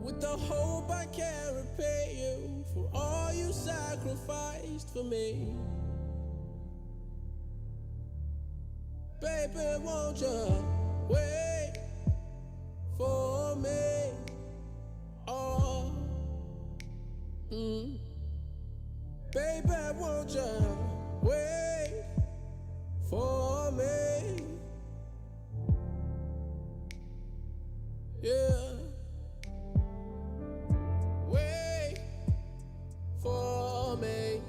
with the hope I can repay you for all you sacrificed for me. Baby, won't you wait for me? Oh, baby, won't you wait for me? Yeah. Wait for me.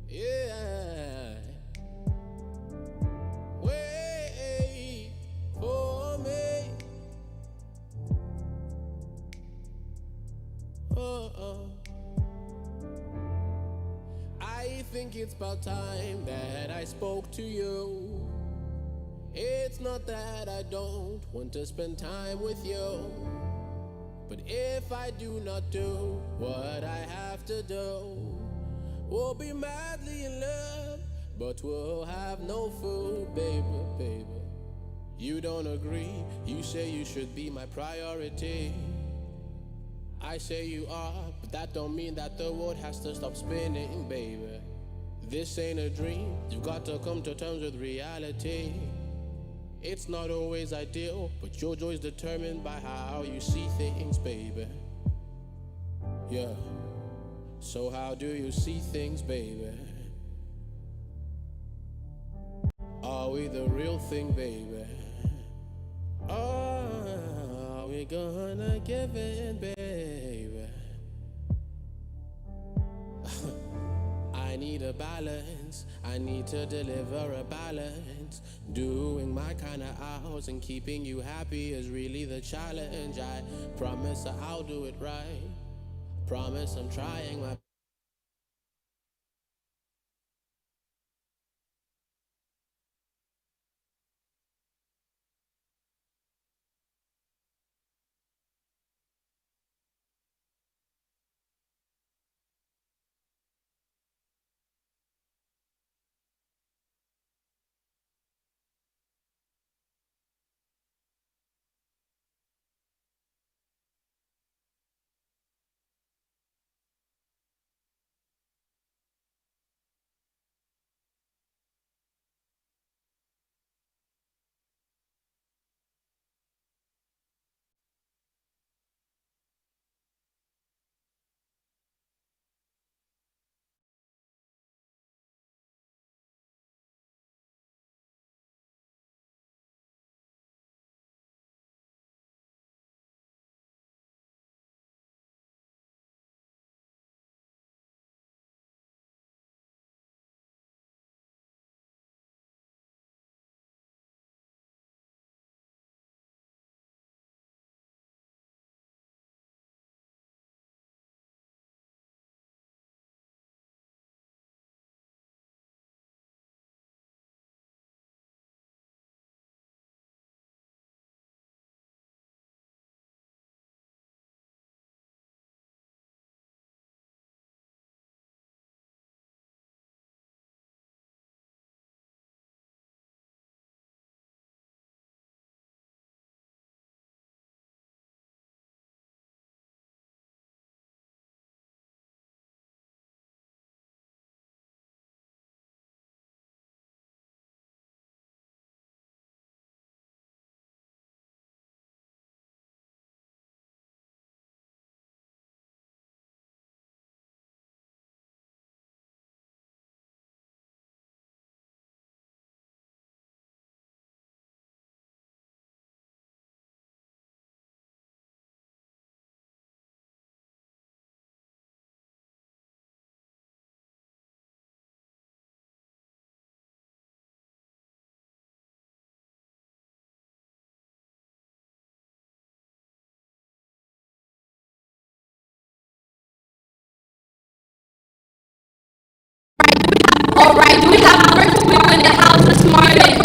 Yeah. Wait for me. I think it's about time that I spoke to you. It's not that I don't want to spend time with you, but if I do not do what I have to do, we'll be madly in love, but we'll have no food, baby, baby. You don't agree, you say you should be my priority. I say you are, but that don't mean that the world has to stop spinning, baby. This ain't a dream, you've got to come to terms with reality. It's not always ideal, but your joy's determined by how you see things, baby. Yeah, so how do you see things, baby? Are we the real thing, baby? Are we gonna give in, baby? I need a balance, I need to deliver a balance. Doing my kind of hours and keeping you happy is really the challenge. I promise I'll do it right, promise I'm trying my All right, do we have our people in the house this morning?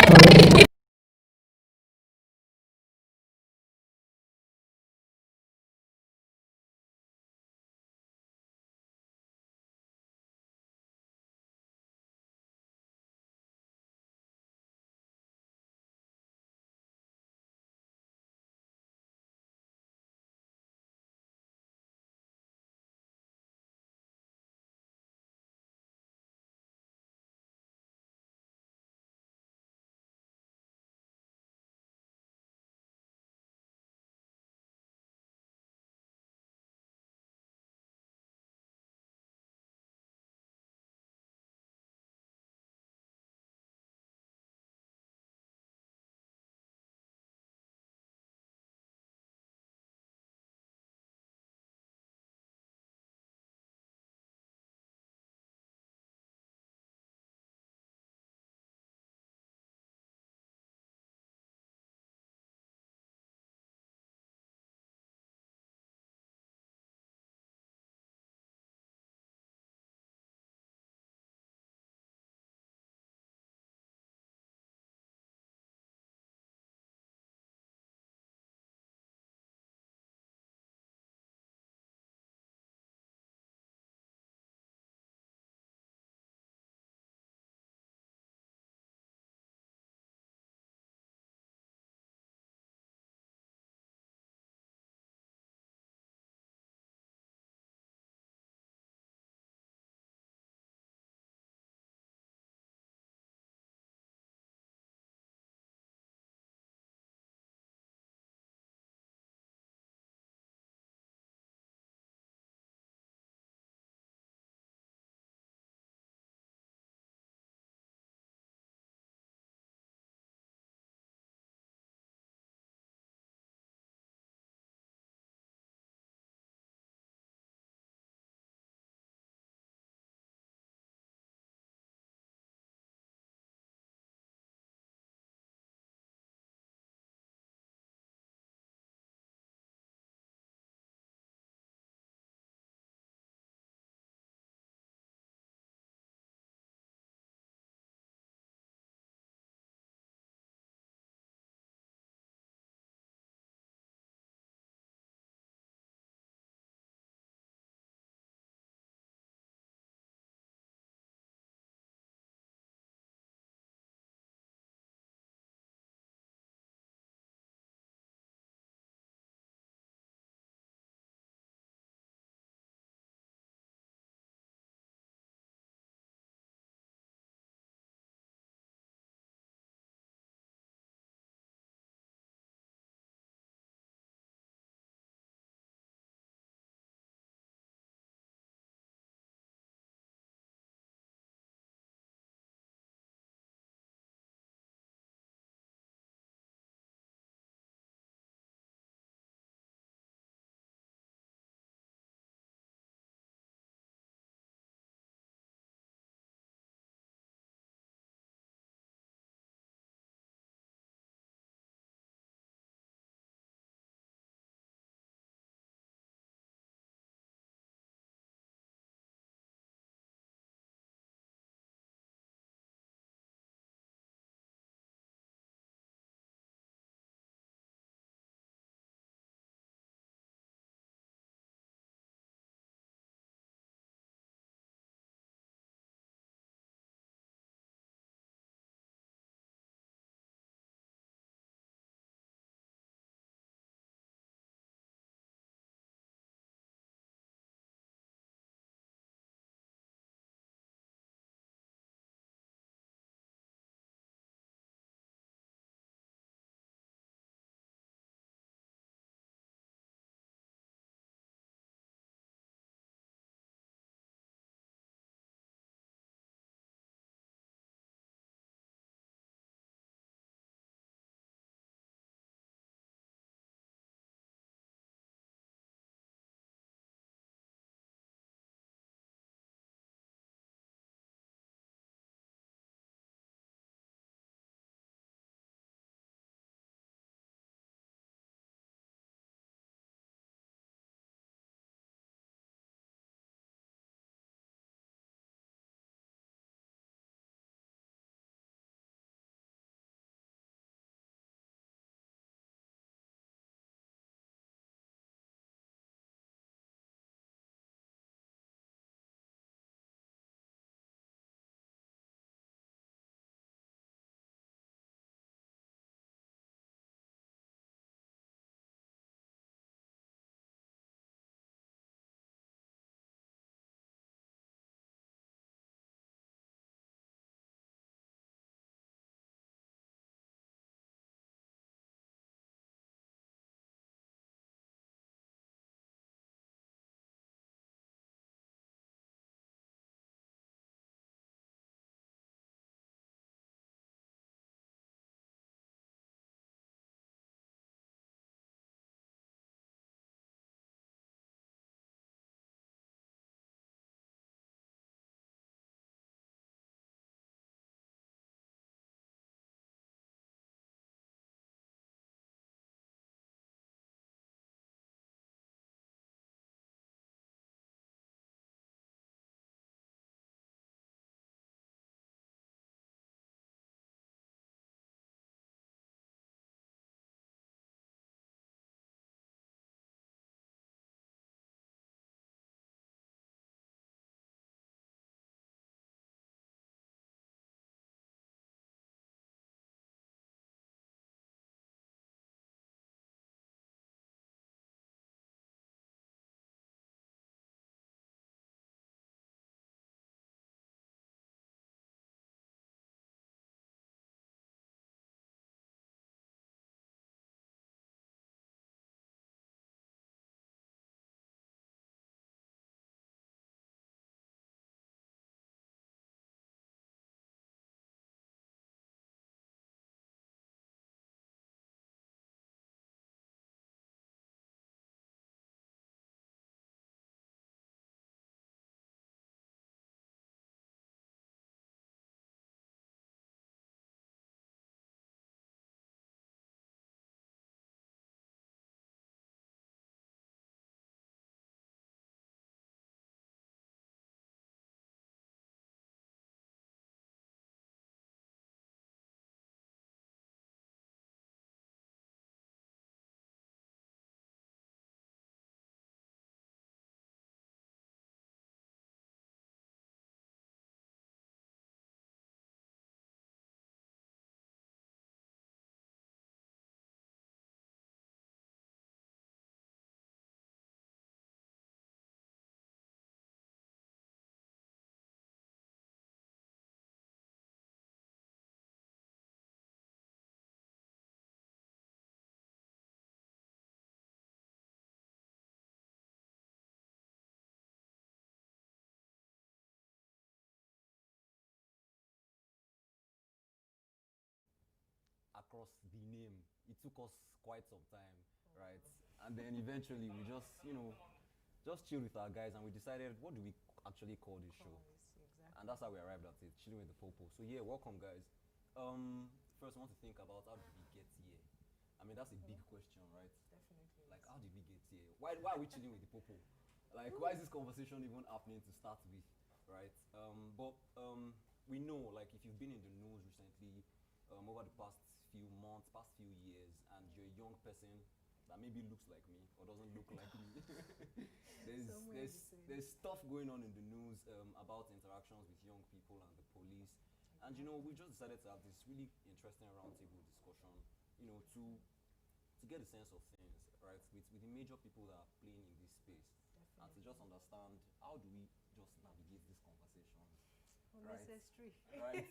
us the name. It took us quite some time, right? And then eventually we just, just chilled with our guys and we decided, what do we actually call this show? Exactly. And that's how we arrived at it, chilling with the popo. So yeah, welcome guys. First I want to think about how did we get here? I mean, that's a big question, right? Definitely. Like, how did we get here? Why are we chilling with the popo? Like, why is this conversation even happening to start with, right? But we know, like, if you've been in the news recently, over the past few months, past few years, and you're a young person that maybe looks like me or doesn't look like me, there's stuff going on in the news about interactions with young people and the police. And we just decided to have this really interesting roundtable discussion, to get a sense of things, right, with the major people that are playing in this space. Definitely. And to just understand how do we just navigate these conversations. Unnecessary. Right.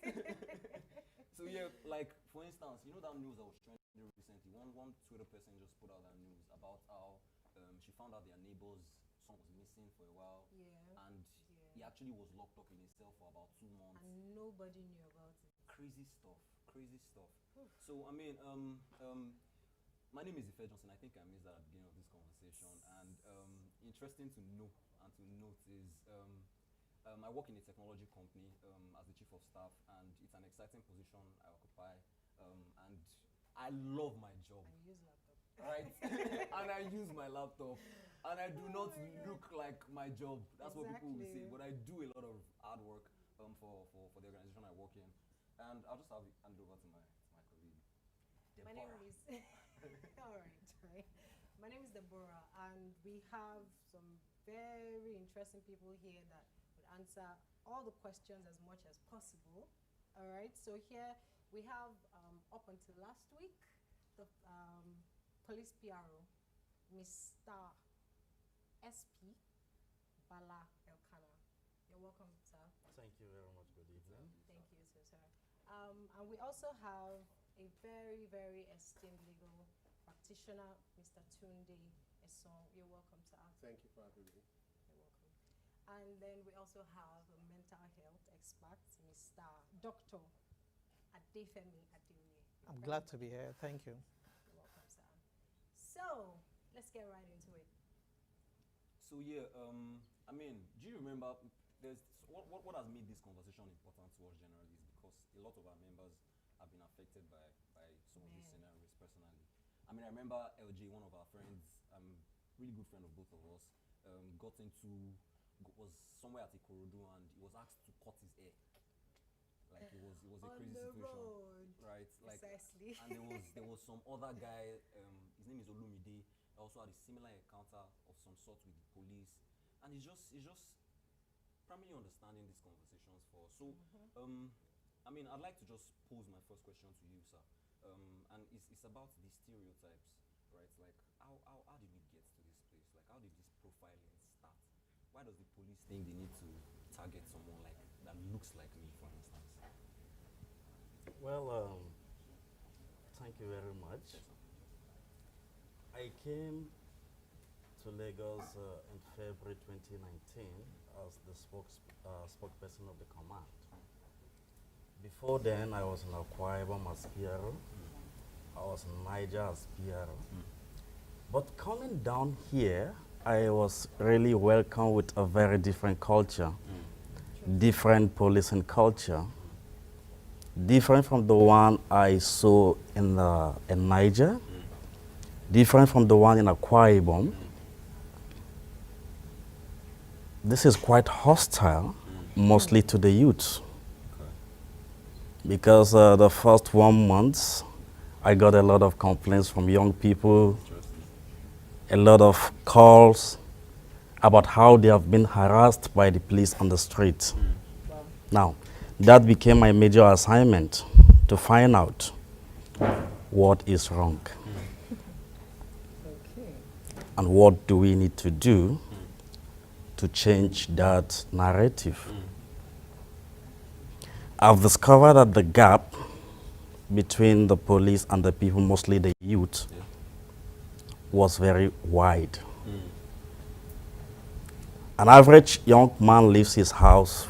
So yeah, like for instance, that news that was trending recently. One Twitter person just put out that news about how she found out their neighbor's son was missing for a while. Yeah. And he actually was locked up in his cell for about 2 months. And nobody knew about it. Crazy stuff. So I mean, my name is Ife Johnson. I think I missed that at the beginning of this conversation. And interesting to know and to note is I work in a technology company as the chief of staff, and it's an exciting position I occupy. And I love my job. And you use laptop. Right? And I use my laptop. And I do not look like my job. That's what people will say. But I do a lot of hard work for the organization I work in. And I'll just hand over to my colleague. My name is all right. My name is Deborah, and we have some very interesting people here that would answer all the questions as much as possible. All right. So here we have up until last week the police PRO, Mr. SP Bala Elkana. You're welcome, sir. Thank you very much. Good evening. Thank you, sir. And we also have a very, very esteemed legal practitioner, Mr. Tunde Esong. You're welcome, sir. Thank you for having me. You're welcome. And then we also have a mental health expert, Mr. Dr. Adefemi Adeoye. I'm glad to be here. Thank you. You're welcome, sir. So, let's get right into it. So yeah, I mean, do you remember? What has made this conversation important to us generally is because a lot of our members have been affected by some of these scenarios personally. I mean, I remember LJ, one of our friends, really good friend of both of us, was somewhere at Ikorodu and he was asked to cut his hair. Like it was a crazy situation, road. right? Like, precisely. And there was some other guy. His name is Olumide. Also had a similar encounter of some sort with the police, and it's just primarily understanding these conversations for us. So, I mean, I'd like to just pose my first question to you, sir, and it's about the stereotypes, right? Like, how did we get to this place? Like, how did this profiling start? Why does the police think they need to target someone like that looks like me, for instance? Well, thank you very much. I came to Lagos in February 2019 as the spokesperson of the command. Before then, I was in Akwa Ibom as PRO. I was in Niger as PRO. But coming down here, I was really welcomed with a very different culture, different policing culture, different from the one I saw in Niger, different from the one in Akwa Ibom. This is quite hostile, mostly to the youth. Because the first 1 month, I got a lot of complaints from young people, a lot of calls about how they have been harassed by the police on the street. Now, that became my major assignment, to find out what is wrong. And what do we need to do to change that narrative? I've discovered that the gap between the police and the people, mostly the youth, was very wide. An average young man leaves his house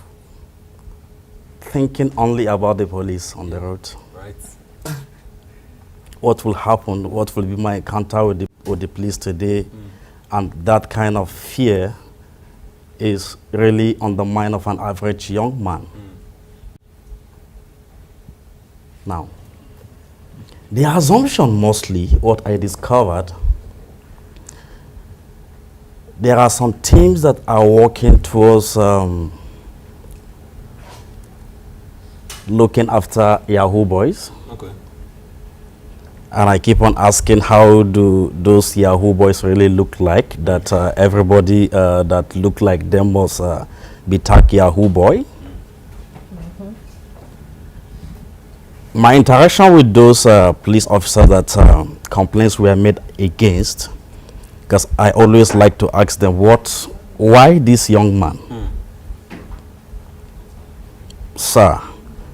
thinking only about the police on the road. Right. what will happen, what will be my encounter with the police today, and that kind of fear is really on the mind of an average young man. Now, the assumption mostly, what I discovered, there are some teams that are working towards looking after Yahoo boys. Okay. And I keep on asking, how do those Yahoo boys really look like? That everybody that look like them must be tag Yahoo boy. My interaction with those police officers that complaints were made against, because I always like to ask them, why this young man? Sir,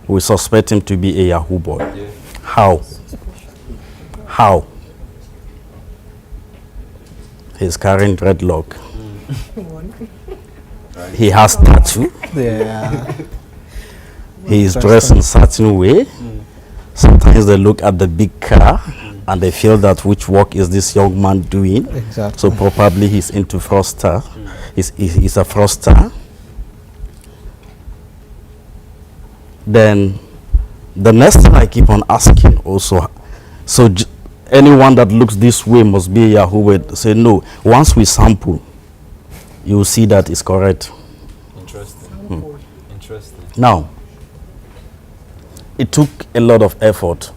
we suspect him to be a Yahoo boy. Yeah. How? How? He's carrying dreadlock. He has tattoo. Yeah. He is dressed in certain way. Sometimes they look at the big car and they feel that which work is this young man doing. Exactly. So probably he's into fraudster. He's a fraudster. Then the next thing I keep on asking also, so anyone that looks this way must be a Yahoo boy. Say no. Once we sample, you will see that it's correct. Interesting. Interesting. Now, it took a lot of effort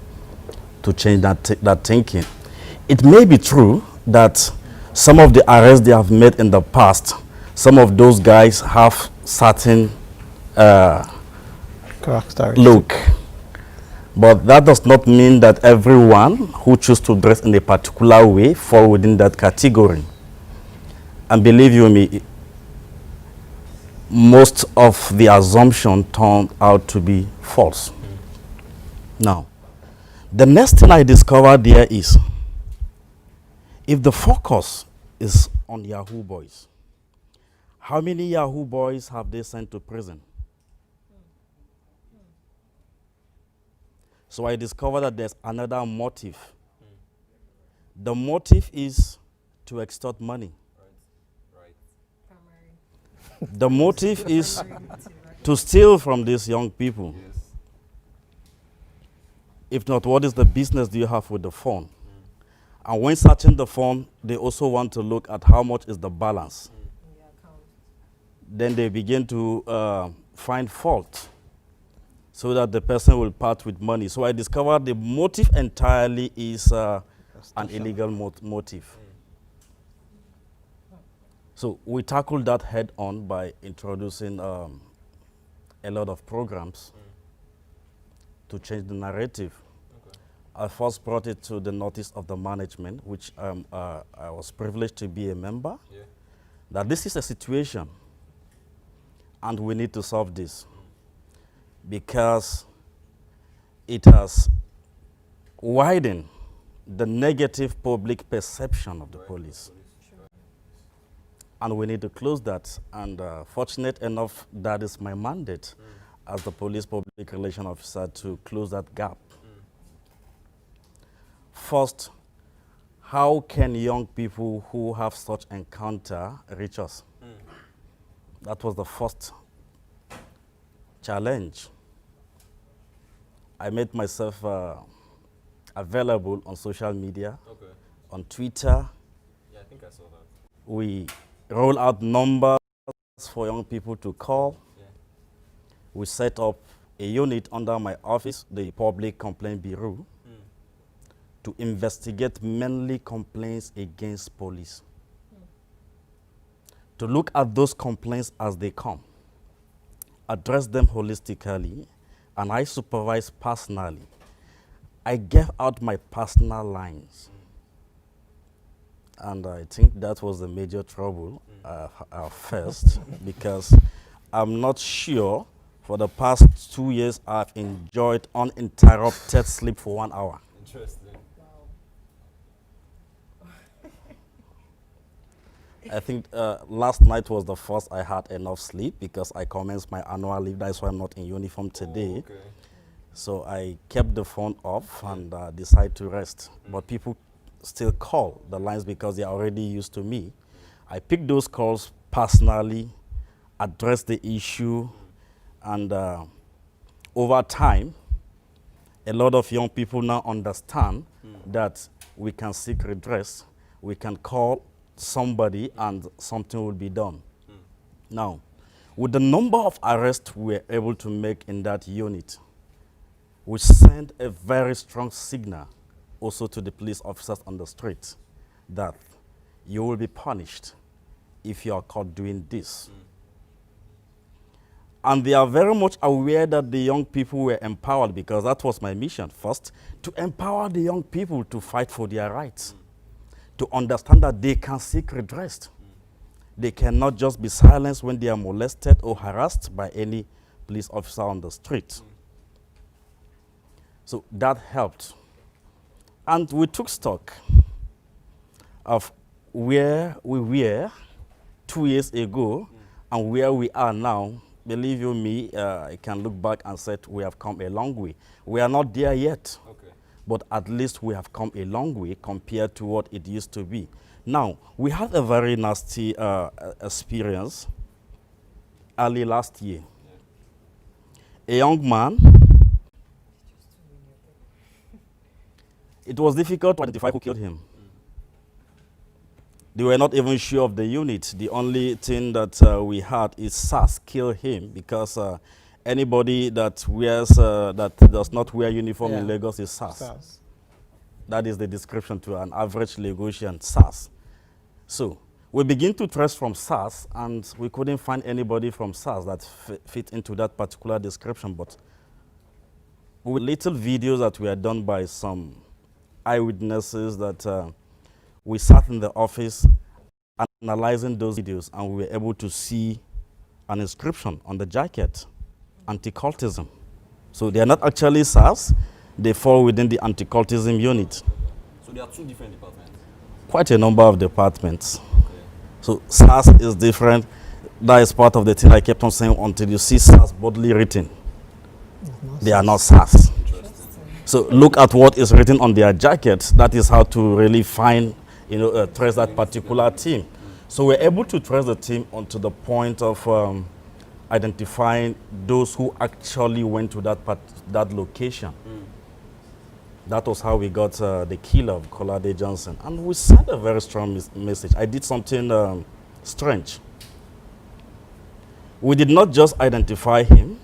to change that thinking. It may be true that some of the arrests they have made in the past, some of those guys have certain look. But that does not mean that everyone who chooses to dress in a particular way fall within that category. And believe you me, most of the assumption turned out to be false. Now, the next thing I discovered there is, if the focus is on Yahoo boys, how many Yahoo boys have they sent to prison? So I discovered that there's another motive. The motive is to extort money. Right. The motive is to steal from these young people. Yes. If not, what is the business do you have with the phone? And when searching the phone, they also want to look at how much is the balance. Then they begin to find fault so that the person will part with money. So I discovered the motive entirely is an illegal motive. So we tackled that head on by introducing a lot of programs to change the narrative. Okay. I first brought it to the notice of the management, which I was privileged to be a member, that this is a situation and we need to solve this because it has widened the negative public perception of the police. And we need to close that. And fortunate enough, that is my mandate as the police public relations officer to close that gap. First, how can young people who have such encounter reach us? That was the first challenge. I made myself available on social media, on Twitter. Yeah, I think I saw that. We roll out numbers for young people to call. Yeah. We set up a unit under my office, the Public Complaint Bureau, to investigate mainly complaints against police. To look at those complaints as they come, address them holistically, and I supervise personally. I gave out my personal lines. And I think that was the major trouble first, because I'm not sure for the past 2 years I've enjoyed uninterrupted sleep for 1 hour. Interesting. I think last night was the first I had enough sleep because I commenced my annual leave. That's why I'm not in uniform today. Oh, okay. So I kept the phone off and decided to rest. But people still call the lines because they're already used to me. I picked those calls personally, addressed the issue, and over time, a lot of young people now understand that we can seek redress, we can call somebody and something will be done. Now, with the number of arrests we were able to make in that unit, we sent a very strong signal also to the police officers on the street that you will be punished if you are caught doing this. And they are very much aware that the young people were empowered, because that was my mission first, to empower the young people to fight for their rights, to understand that they can seek redress. They cannot just be silenced when they are molested or harassed by any police officer on the street. So that helped. And we took stock of where we were 2 years ago and where we are now. Believe you me, I can look back and say we have come a long way. We are not there yet, but at least we have come a long way compared to what it used to be. Now, we had a very nasty experience early last year. A young man, it was difficult to identify who killed him. They were not even sure of the unit. The only thing that we had is SARS killed him, because anybody that wears that does not wear uniform in Lagos is SARS. That is the description to an average Lagosian, SARS. So we begin to trace from SARS, and we couldn't find anybody from SARS that fit into that particular description. But with little videos that were done by some eyewitnesses, that we sat in the office analyzing those videos, and we were able to see an inscription on the jacket, anti-cultism. So they are not actually SARS, they fall within the anti-cultism unit. So there are two different departments? Quite a number of departments. So SARS is different. That is part of the thing I kept on saying, until you see SARS boldly written. They are not SARS. So look at what is written on their jacket. That is how to really find, trace that particular team. So we're able to trace the team onto the point of identifying those who actually went to that location. That was how we got the killer of Kolade Johnson. And we sent a very strong message. I did something strange. We did not just identify him.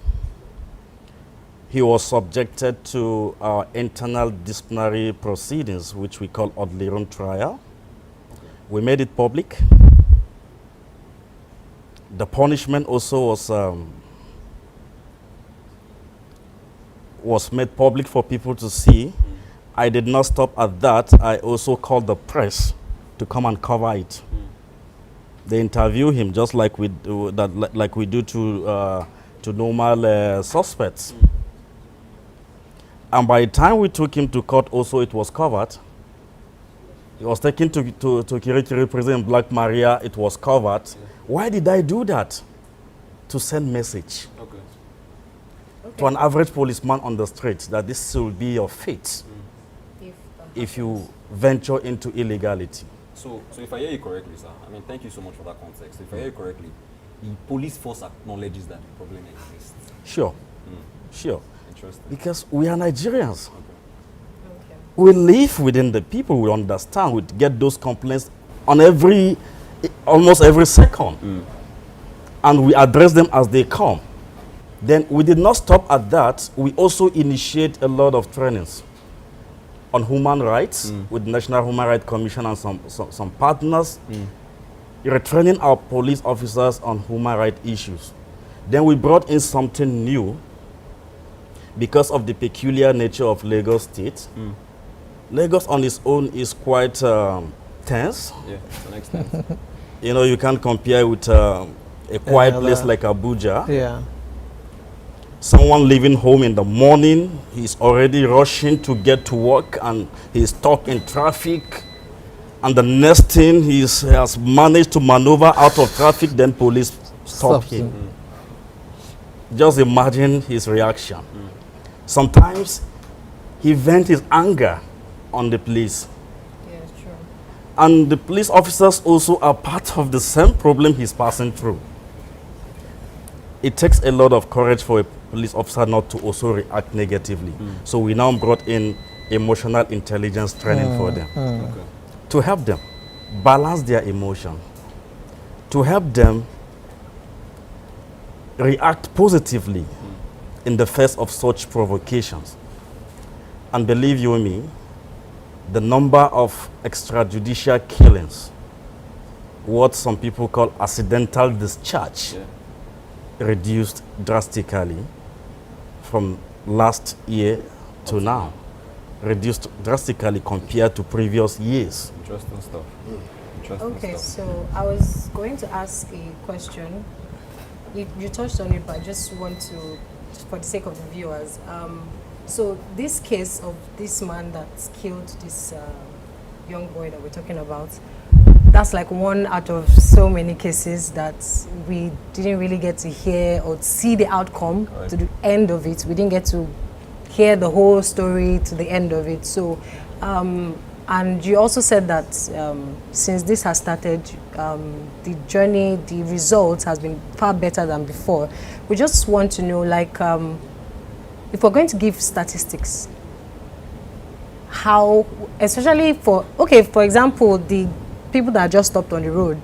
He was subjected to our internal disciplinary proceedings, which we call oddly run trial. We made it public. The punishment also was made public for people to see. I did not stop at that. I also called the press to come and cover it. They interview him just like we do, like we do to normal suspects. And by the time we took him to court, also it was covered. He was taken to Kirikiri prison in Black Maria. It was covered. Why did I do that? To send message to an average policeman on the street that this will be your fate if you venture into illegality. So if I hear you correctly, sir, thank you so much for that context. If I hear you correctly, the police force acknowledges that the problem exists. Sure, sure. Interesting. Because we are Nigerians. We live within the people, we understand, we get those complaints on almost every second. And we address them as they come. Then we did not stop at that. We also initiate a lot of trainings on human rights with the National Human Rights Commission and some partners. We're training our police officers on human rights issues. Then we brought in something new because of the peculiar nature of Lagos State. Lagos on its own is quite tense. Yeah, to an extent. You can't compare with a quiet place like Abuja. Yeah. Someone leaving home in the morning, he's already rushing to get to work and he's stuck in traffic. And the next thing, he has managed to maneuver out of traffic, then police stop him. Just imagine his reaction. Sometimes he vents his anger on the police. Yeah, true. And the police officers also are part of the same problem he's passing through. It takes a lot of courage for a police officer not to also react negatively. So we now brought in emotional intelligence training for them to help them balance their emotion, to help them react positively in the face of such provocations. And believe you me, the number of extrajudicial killings, what some people call accidental discharge, reduced drastically from last year to now. Reduced drastically compared to previous years. Interesting stuff. Interesting Okay, stuff. so I was going to ask a question. You touched on it, but I just want to, for the sake of the viewers, so this case of this man that killed this young boy that we're talking about, that's like one out of so many cases that we didn't really get to hear or see the outcome to the end of it. We didn't get to hear the whole story to the end of it. So, and you also said that since this has started, the journey, the results has been far better than before. We just want to know, like, if we're going to give statistics, how, especially for, okay, for example, the people that are just stopped on the road,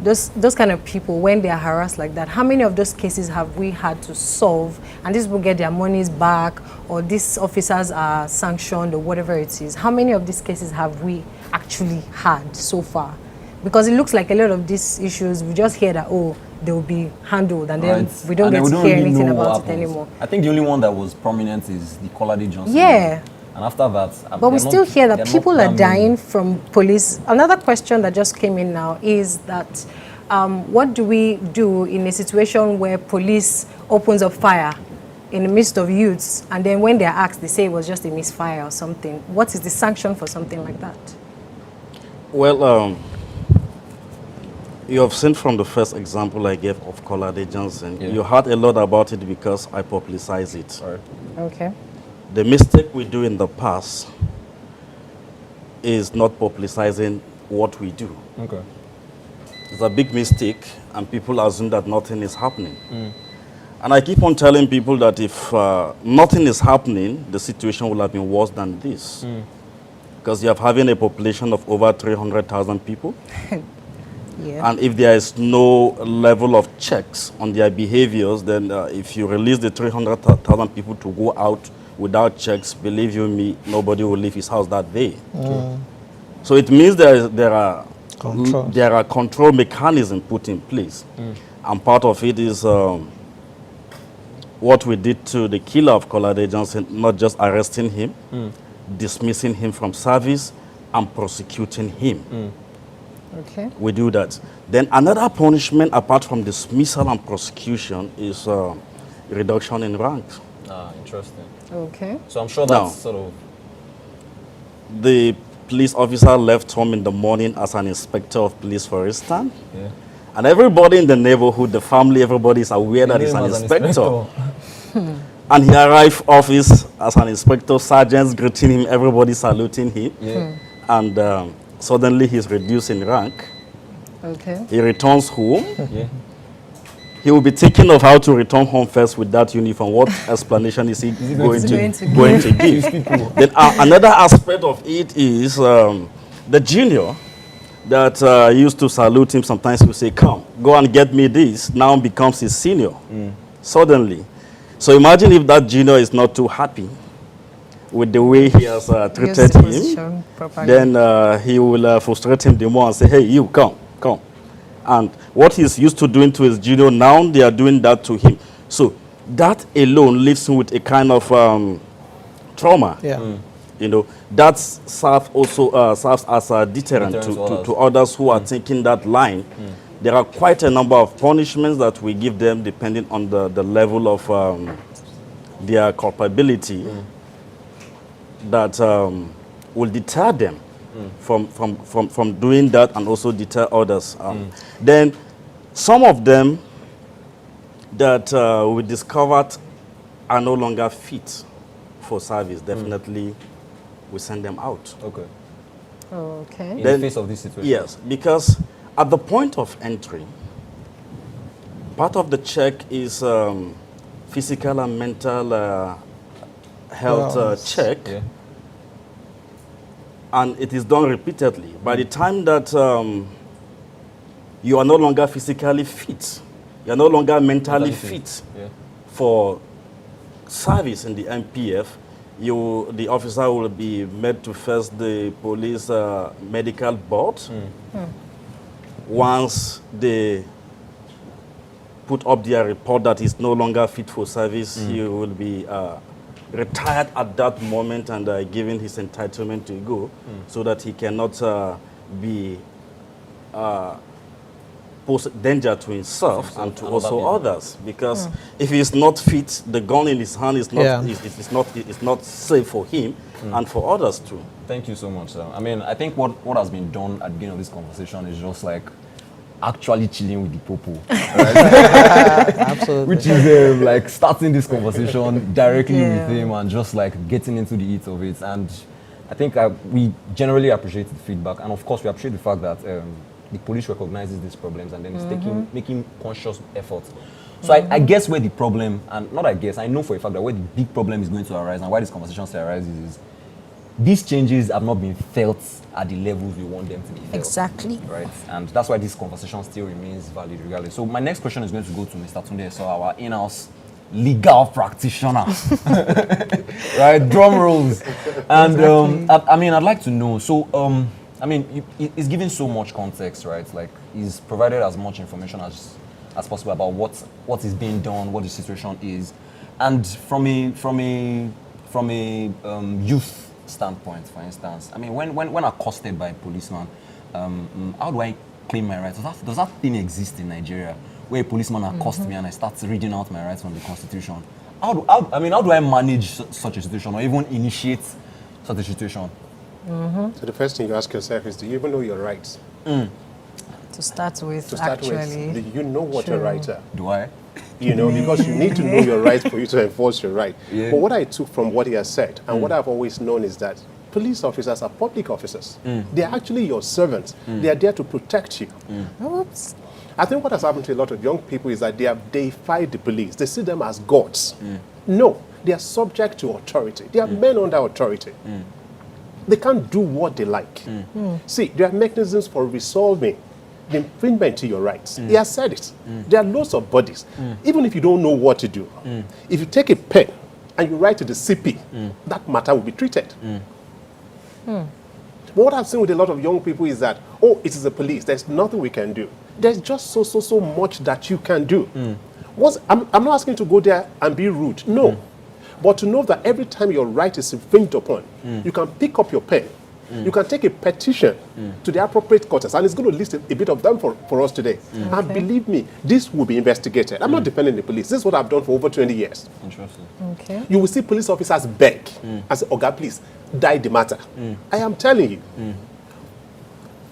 those kind of people, when they are harassed like that, how many of those cases have we had to solve and these people get their monies back, or these officers are sanctioned, or whatever it is? How many of these cases have we actually had so far? Because it looks like a lot of these issues, we just hear that, oh, they will be handled, and then we don't get to hear anything about it anymore. I think the only one that was prominent is the Colade Johnson. Yeah. And after that, But we still hear that people are dying from police. Another question that just came in now is that what do we do in a situation where police opens up fire in the midst of youths, and then when they're asked, they say it was just a misfire or something? What is the sanction for something like that? Well, you have seen from the first example I gave of Colade Johnson, you heard a lot about it because I publicized it. Okay. The mistake we do in the past is not publicizing what we do. Okay. It's a big mistake, and people assume that nothing is happening. And I keep on telling people that if nothing is happening, the situation will have been worse than this. Because you have having a population of over 300,000 people. Yeah. And if there is no level of checks on their behaviors, then if you release the 300,000 people to go out without checks, believe you me, nobody will leave his house that day. So it means there are control mechanisms put in place. And part of it is what we did to the killer of Colade Johnson, not just arresting him, dismissing him from service, and prosecuting him. Okay. We do that. Then another punishment apart from dismissal and prosecution is reduction in rank. Interesting. Okay. So I'm sure Now, that's sort of... The police officer left home in the morning as an inspector of police, for instance. Yeah. And everybody in the neighborhood, the family, everybody is aware that he's an inspector. And he arrived office as an inspector, sergeants greeting him, everybody saluting him. Yeah. And suddenly he's reduced in rank. Okay. He returns home. Yeah. He will be thinking of how to return home first with that uniform. What explanation is he going to give? Then another aspect of it is the junior that used to salute him. Sometimes will say, "Come, go and get me this." Now becomes his senior suddenly. So imagine if that junior is not too happy with the way he has treated him, then he will frustrate him the more and say, "Hey, you come." And what he's used to doing to his junior, now they are doing that to him. So that alone leaves him with a kind of trauma. Yeah. You know, that serves as a deterrent to others who are taking that line. There are quite a number of punishments that we give them depending on the level of their culpability that will deter them from doing that, and also deter others. Then some of them that we discovered are no longer fit for service, definitely we send them out. Okay. Okay. In Then- the face of this situation. Yes, because at the point of entry, part of the check is physical and mental health Wellness. check, Yeah. and it is done repeatedly. By the time that you are no longer physically fit, you are no longer mentally fit Yeah. for service in the MPF, the officer will be made to face the police medical board. Once they put up their report that is no longer fit for service, he will be retired at that moment and given his entitlement to go, so that he cannot be pose danger to himself and to and also other people. others. Because if he's not fit, the gun in his hand is not Yeah. it's not safe for him and for others too. Thank you so much, sir. I mean, I think what has been done at the beginning of this conversation is just like actually chilling with the popo, Absolutely. which is like starting this conversation directly Yeah. with him and just like getting into the heat of it. And I think we generally appreciate the feedback, and of course we appreciate the fact that the police recognizes these problems and then is making conscious efforts. So I guess where the problem, and not I guess, I know for a fact that where the big problem is going to arise and why this conversation still arises is these changes have not been felt at the levels we want them to be felt. Exactly. Right, and that's why this conversation still remains valid regardless. So my next question is going to go to Mr. Tunde, so our in-house legal practitioner. Right, drum rolls. And I mean, I'd like to know, so I mean, he's given so much context, right? Like, he's provided as much information as possible about what is being done, what the situation is. And from a youth standpoint, for instance, I mean, when accosted by a policeman, how do I claim my rights? Does that thing exist in Nigeria, where a policeman accosts me and I start reading out my rights from the Constitution? How do I manage such a situation or even initiate such a situation? So the first thing you ask yourself is, do you even know your rights? To start with, To start actually. with, do you know what your rights are? Do I? You know, because you need to know your rights for you to enforce your right. Yeah. But what I took from what he has said, and what I've always known, is that police officers are public officers. They are actually your servants. They are there to protect you. Oops. I think what has happened to a lot of young people is that they have deified the police. They see them as gods. No, they are subject to authority. They are men under authority. They can't do what they like. See, there are mechanisms for resolving the infringement to your rights. He has said it. There are loads of bodies. Even if you don't know what to do, if you take a pen and you write to the CP, that matter will be treated. But what I've seen with a lot of young people is that, oh, it is the police. There's nothing we can do. There's just so much that you can do. I'm not asking you to go there and be rude. No. But to know that every time your right is infringed upon, you can pick up your pen. You can take a petition to the appropriate quarters, and it's going to list a bit of them for us today. And believe me, this will be investigated. I'm not defending the police. This is what I've done for over 20 years. Interesting. Okay. You will see police officers beg and say, Oga, please, die the matter. I am telling you,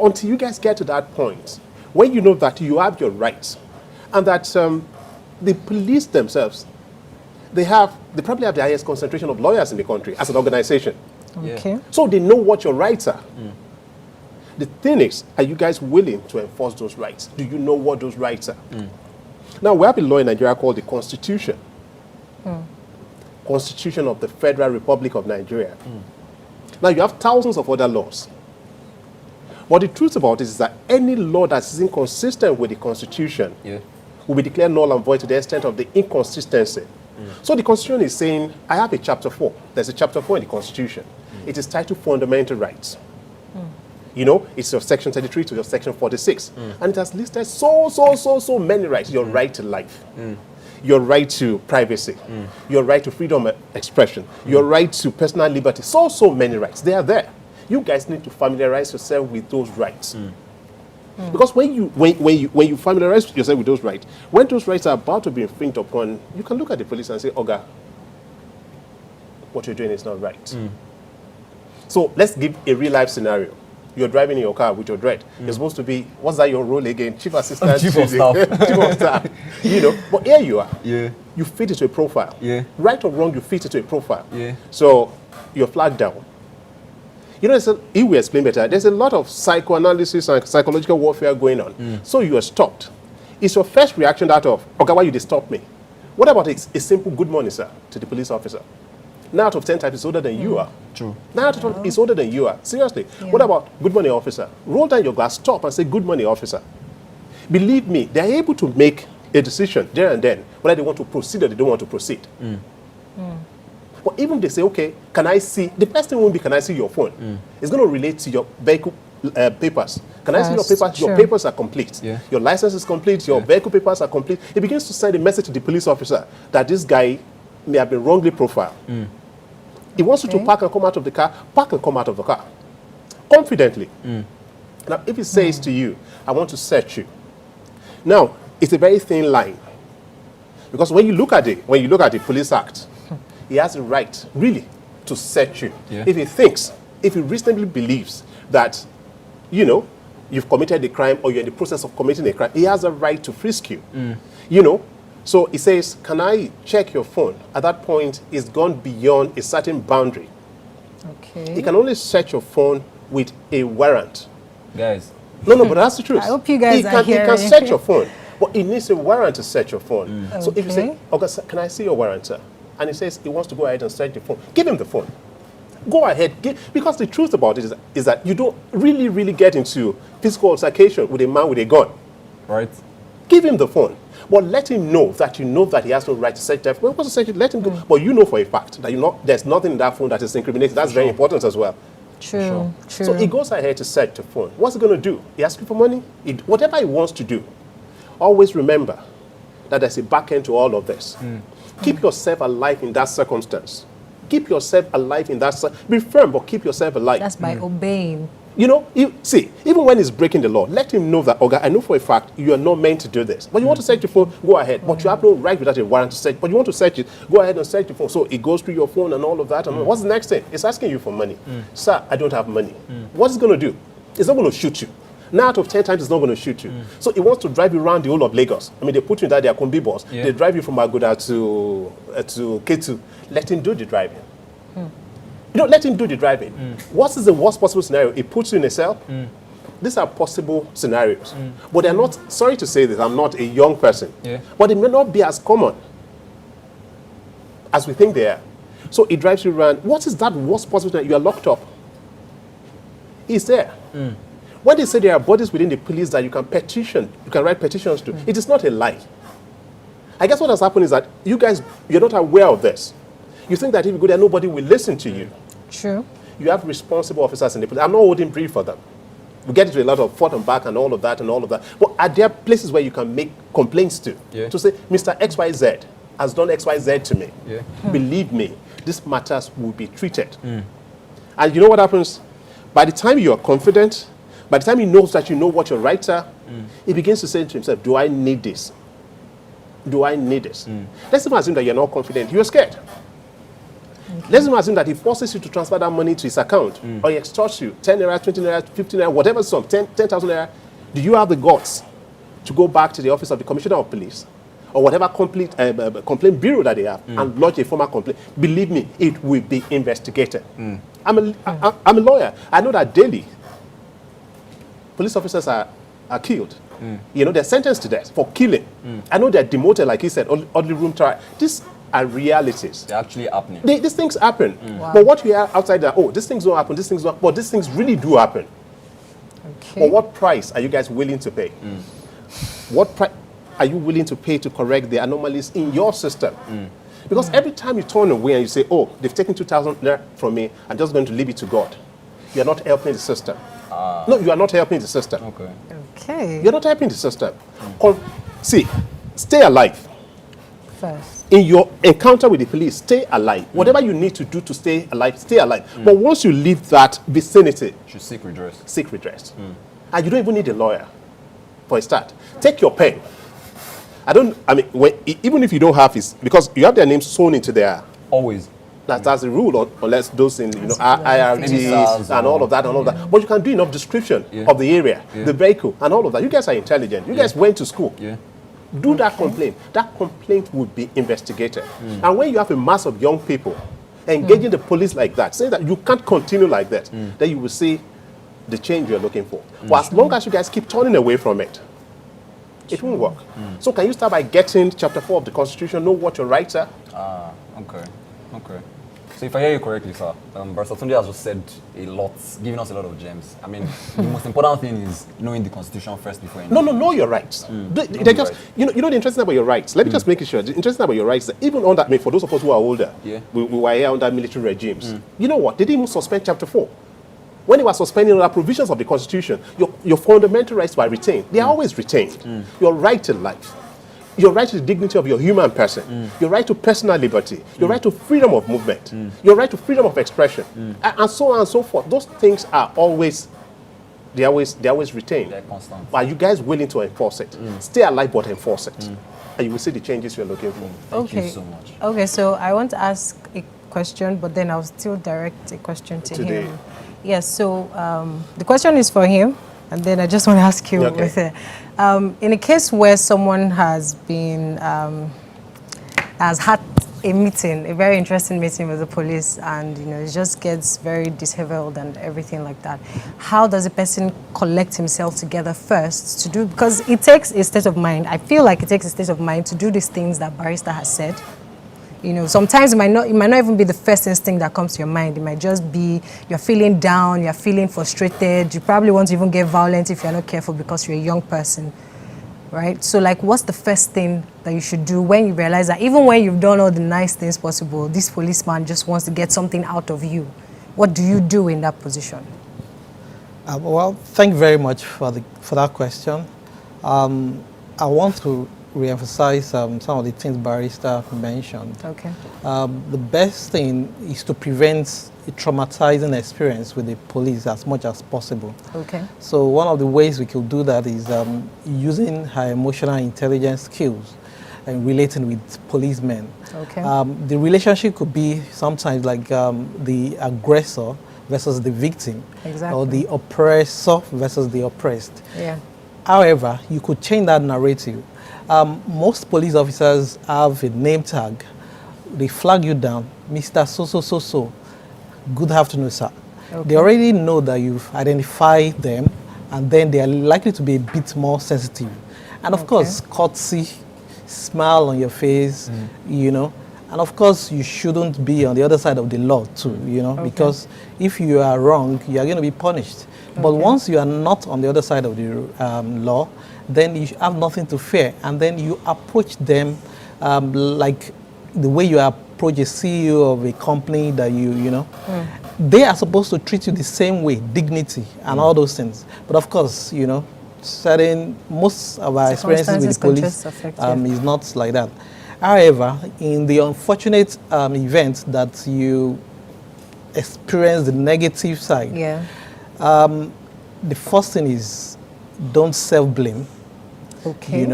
until you guys get to that point, when you know that you have your rights, and that the police themselves, they probably have the highest concentration of lawyers in the country as an organization. Okay. So they know what your rights are. The thing is, are you guys willing to enforce those rights? Do you know what those rights are? Now, we have a law in Nigeria called the Constitution. Constitution of the Federal Republic of Nigeria. Now, you have thousands of other laws. But the truth about it is that any law that is inconsistent with the Constitution will be declared null and void to the extent of the inconsistency. So the Constitution is saying, I have a chapter 4. There's a chapter 4 in the Constitution. It is titled Fundamental Rights. You know, it's your section 33 to your section 46. And it has listed so many rights. Your right to life. Your right to privacy. Your right to freedom of expression. Your right to personal liberty. So many rights. They are there. You guys need to familiarize yourself with those rights. Because when you familiarize yourself with those rights, when those rights are about to be infringed upon, you can look at the police and say, Oga, what you're doing is not right. So let's give a real life scenario. You're driving in your car with your dread. You're supposed to be, what's that your role again? Chief assistant? Chief of staff. Chief of staff. You know, but here you are. Yeah. you fit into a profile. Yeah. Right or wrong, you fit into a profile. Yeah. So you're flagged down. You know, if we explain better, there's a lot of psychoanalysis and psychological warfare going on. So you are stopped. Is your first reaction that of, okay, why you did stop me? What about a simple good morning, sir, to the police officer? 9 out of 10 times is older than you are. True. 9 out of 10 is older than you are. Seriously. What about good morning, officer? Roll down your glass, stop and say good morning, officer. Believe me, they're able to make a decision there and then whether they want to proceed or they don't want to proceed. But even if they say, okay, can I see, the first thing won't be, can I see your phone? It's going to relate to your vehicle papers. Can I see your papers? Your papers are complete. Yeah. Your license is complete. Your vehicle papers are complete. It begins to send a message to the police officer that this guy may have been wrongly profiled. He wants you to park and come out of the car, park and come out of the car. Confidently. Now, if he says to you, I want to search you. Now, it's a very thin line. Because when you look at the Police Act, he has the right, really, to search you. Yeah. If he reasonably believes that, you know, you've committed a crime or you're in the process of committing a crime, he has a right to frisk you. You know, so he says, can I check your phone? At that point, it's gone beyond a certain boundary. Okay. He can only search your phone with a warrant. Guys. No, but that's the truth. I hope you guys he are can, He hearing. can search your phone, but he needs a warrant to search your phone. So if you say, Okay. okay, sir, can I see your warrant, sir? And he says he wants to go ahead and search the phone, give him the phone. Go ahead, because the truth about it is that you don't really get into physical altercation with a man with a gun. Right. Give him the phone. But let him know that you know that he has no right to search that phone. He wants to search it, let him go. But you know for a fact that there's nothing in that phone that is incriminating. That's very important as well. True. So he goes ahead to search the phone. What's he going to do? He asks you for money? Whatever he wants to do, always remember that there's a back end to all of this. Keep yourself alive in that circumstance. Keep yourself alive in that. Be firm, but keep yourself alive. That's by obeying. You know, see, even when he's breaking the law, let him know that, okay, I know for a fact you are not meant to do this. But you want to search your phone, go ahead. But you have no right without a warrant to search. But you want to search it, go ahead and search your phone. So it goes through your phone and all of that. And what's the next thing? It's asking you for money. Sir, I don't have money. What's it going to do? It's not going to shoot you. 9 out of 10 times, it's not going to shoot you. So he wants to drive you around the whole of Lagos. I mean, they put you in that their combi bus. Yeah. They drive you from Agoda to K2. Let him do the driving. You know, let him do the driving. What is the worst possible scenario? He puts you in a cell. These are possible scenarios. But they're not, sorry to say this, I'm not a young person. Yeah. But it may not be as common as we think they are. So he drives you around. What is that worst possible scenario? You are locked up. He's there. When they say there are bodies within the police that you can petition, you can write petitions to, it is not a lie. I guess what has happened is that you guys, you're not aware of this. You think that if you go there, nobody will listen to you. True. You have responsible officers in the police. I'm not holding brief for them. We get into a lot of forth and back and all of that. But are there places where you can make complaints to? Yeah. To say, Mr. XYZ has done XYZ to me. Yeah. Believe me, these matters will be treated. And you know what happens? By the time you are confident, by the time he knows that you know what your rights are, he begins to say to himself, do I need this? Do I need this? Let's even assume that you're not confident. You're scared. Let's even assume that he forces you to transfer that money to his account, or he extorts you 10 naira, 20 naira, 15 naira, whatever sum, 10,000 naira. Do you have the guts to go back to the office of the Commissioner of Police or whatever complaint bureau that they have and lodge a formal complaint? Believe me, it will be investigated. I'm a lawyer. I know that daily police officers are killed. You know, they're sentenced to death for killing. I know they're demoted, like he said, oddly room trial. These are realities. They're actually happening. These things happen. Wow. But what we are outside that, oh, these things don't happen, these things don't, but these things really do happen. Okay. But what price are you guys willing to pay? What price are you willing to pay to correct the anomalies in your system? Because every time you turn away and you say, oh, they've taken 2,000 naira from me, I'm just going to leave it to God. You're not helping the system. No, you are not helping the system. Okay. Okay. You're not helping the system. See, stay alive. First. In your encounter with the police, stay alive. Whatever you need to do to stay alive, stay alive. But once you leave that vicinity, Should seek redress. seek redress. And you don't even need a lawyer for a start. Take your pen. Even if you don't have his, because you have their names sewn into there. Always. That's the rule, unless those in Maybe IRT SARS and all of that and all that. But you can do enough description of the area, the vehicle, and all of that. You guys are intelligent. You guys went to school. Yeah. Do that complaint. That complaint would be investigated. And when you have a mass of young people engaging the police like that, saying that you can't continue like that, then you will see the change you're looking for. But as long as you guys keep turning away from it, it won't work. So can you start by getting chapter 4 of the Constitution, know what your rights are? Okay. So if I hear you correctly, sir, Barrister Tunde has just said a lot, giving us a lot of gems. I mean, the most important thing is knowing the Constitution first before anything. No, know your rights. They just, you know the interesting thing about your rights. Let me just make it sure. The interesting thing about your rights, that even on that, I mean, for those of us who are older, we were here under military regimes. You know what? They didn't even suspend chapter 4. When they were suspending other provisions of the Constitution, your fundamental rights were retained. They are always retained. Your right to life, your right to the dignity of your human person, your right to personal liberty, your right to freedom of movement, your right to freedom of expression, and so on and so forth. Those things are always, they're always retained. They're constant. Are you guys willing to enforce it? Stay alive, but enforce it, and you will see the changes you're looking for. Thank you so much. Okay, so I want to ask a question, but then I'll still direct a question to him. Yes, so the question is for him, and then I just want to ask you with it. In a case where someone has been, has had a meeting, a very interesting meeting with the police, and it just gets very disheveled and everything like that, how does a person collect himself together first to do, because it takes a state of mind. I feel like it takes a state of mind to do these things that Barrister has said. Sometimes it might not even be the first instinct that comes to your mind. It might just be you're feeling down, you're feeling frustrated. You probably won't even get violent if you're not careful because you're a young person, right? So, like, what's the first thing that you should do when you realize that even when you've done all the nice things possible, this policeman just wants to get something out of you? What do you do in that position? Well, thank you very much for that question. I want to re-emphasize some of the things Barrister mentioned. Okay. The best thing is to prevent a traumatizing experience with the police as much as possible. Okay. So one of the ways we could do that is using her emotional intelligence skills and relating with policemen. Okay. The relationship could be sometimes like the aggressor versus the victim, Exactly. or the oppressor versus the oppressed. Yeah. However, you could change that narrative. Most police officers have a name tag. They flag you down, Mr. So. Good afternoon, sir. Okay. They already know that you've identified them, and then they are likely to be a bit more sensitive. And of course, courtesy, smile on your face, and of course, you shouldn't be on the other side of the law too, because if you are wrong, you are going to be punished. But once you are not on the other side of the law, then you have nothing to fear, and then you approach them like the way you approach a CEO of a company that they are supposed to treat you the same way, dignity and all those things. But of course, most of our experiences with the police is not like that. However, in the unfortunate event that you experience the negative side, the first thing is don't self-blame. Okay.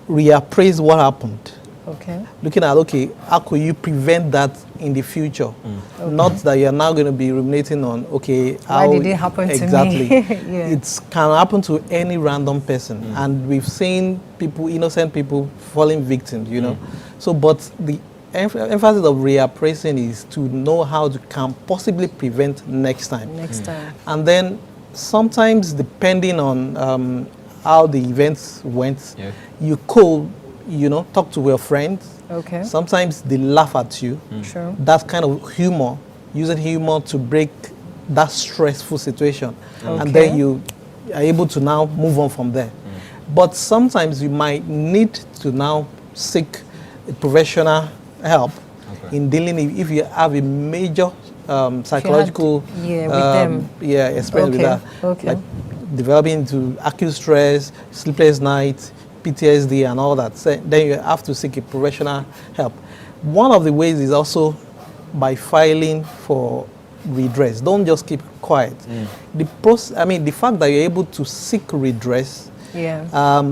Reappraise what happened. Okay. Looking at, how could you prevent that in the future? Not that you're now going to be ruminating on, why did it happen to me? Exactly. It can happen to any random person. And we've seen people, innocent people, falling victims, So, but the emphasis of reappraising is to know how to can possibly prevent next time. And then sometimes, depending on how the events went, you could, talk to your friends. Okay. Sometimes they laugh at you. Sure. That kind of humor, using humor to break that stressful situation. And then you are able to now move on from there. But sometimes you might need to now seek a professional help in dealing if you have a major psychological experience with that. Like developing into acute stress, sleepless nights, PTSD and all that. So then you have to seek a professional help. One of the ways is also by filing for redress. Don't just keep quiet. The fact that you're able to seek redress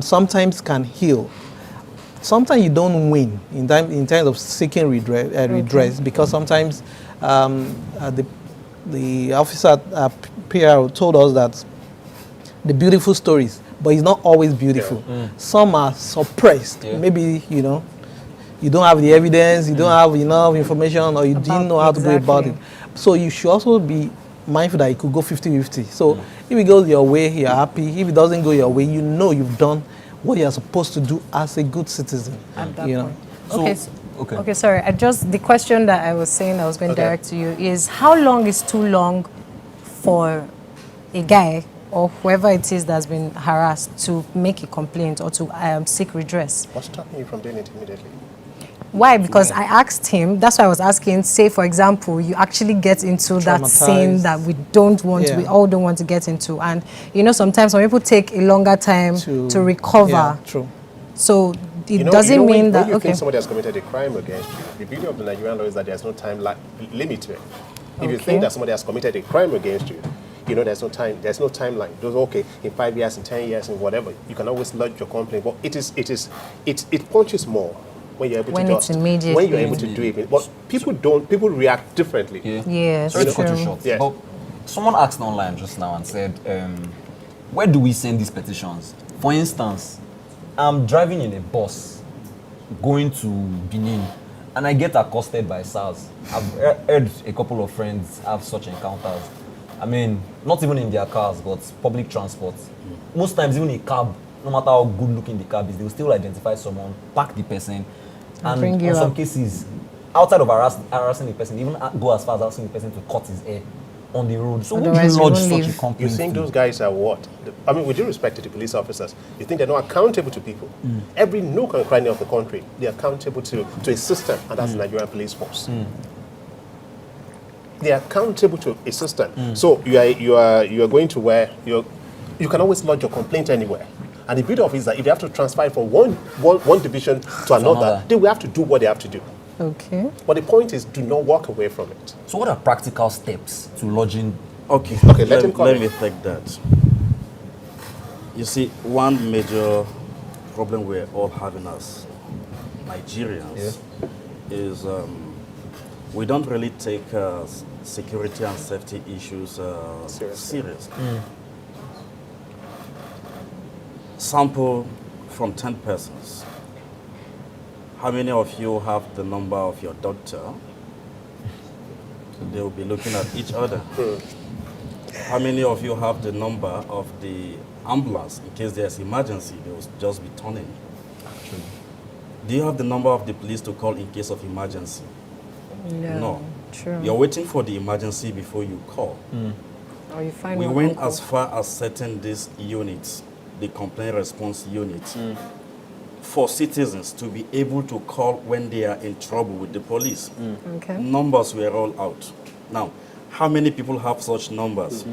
sometimes can heal. Sometimes you don't win in terms of seeking redress because sometimes the officer PR told us that the beautiful stories but it's not always beautiful. Some are suppressed. Yeah. Maybe, you know, you don't have the evidence, you don't have enough information, or you didn't know how to go about it. So you should also be mindful that it could go 50-50. So if it goes your way, you're happy. If it doesn't go your way, you know you've done what you're supposed to do as a good citizen. At that you know. point. So, Okay, sorry. The question that I was saying I was going to direct to you is, how long is too long for a guy or whoever it is that's been harassed to make a complaint or to seek redress? What's stopping you from doing it immediately? Why? Because I asked him, that's why I was asking, say for example, you actually get into that scene Traumatized. that we don't want, we all don't want to get into. And you know, sometimes some people take a longer time to recover. Yeah, true. So it doesn't mean that, when you think somebody has committed a crime against you, the beauty of the Nigerian law is that there's no time limit to it. If you think that somebody has committed a crime against you, you know there's no timeline. Those okay, in 5 years, in 10 years, in whatever, you can always lodge your complaint. But it punches more when you're able When to it's immediate, when you're able to do it. But people react differently. yes, sorry to cut you true. short. Yes. But someone asked online just now and said, where do we send these petitions? For instance, I'm driving in a bus going to Benin and I get accosted by SARS. I've heard a couple of friends have such encounters. I mean, not even in their cars, but public transport. Most times, even a cab, no matter how good looking the cab is, they will still identify someone, park the person, and bring you in some up. cases, outside of harassing the person, even go as far as asking the person to cut his hair on the road. So would you Otherwise, you lodge won't such a leave. complaint? You think to? those guys are what? I mean, with due respect to the police officers, you think they're not accountable to people? Every nook and cranny of the country, they're accountable to a system, and that's the Nigerian police force. They are accountable to a system. So you are going to where you can always lodge your complaint anywhere. And the beauty of it is that if they have to transfer it from one division to another, they will have to do what they have to do. Okay. But the point is, do not walk away from it. So what are practical steps to lodging? Okay, let him come let in. me take that. You see, one major problem we're all having as Nigerians is we don't really take security and safety issues seriously. Sample from 10 persons. How many of you have the number of your doctor? They will be looking at each other. How many of you have the number of the ambulance in case there's emergency? They will just be turning. Do you have the number of the police to call in case of emergency? No. True. You're waiting for the emergency before you call. Or you find We one went uncle. as far as setting these units, the complaint response units, for citizens to be able to call when they are in trouble with the police. Okay. Numbers were all out. Now, how many people have such numbers?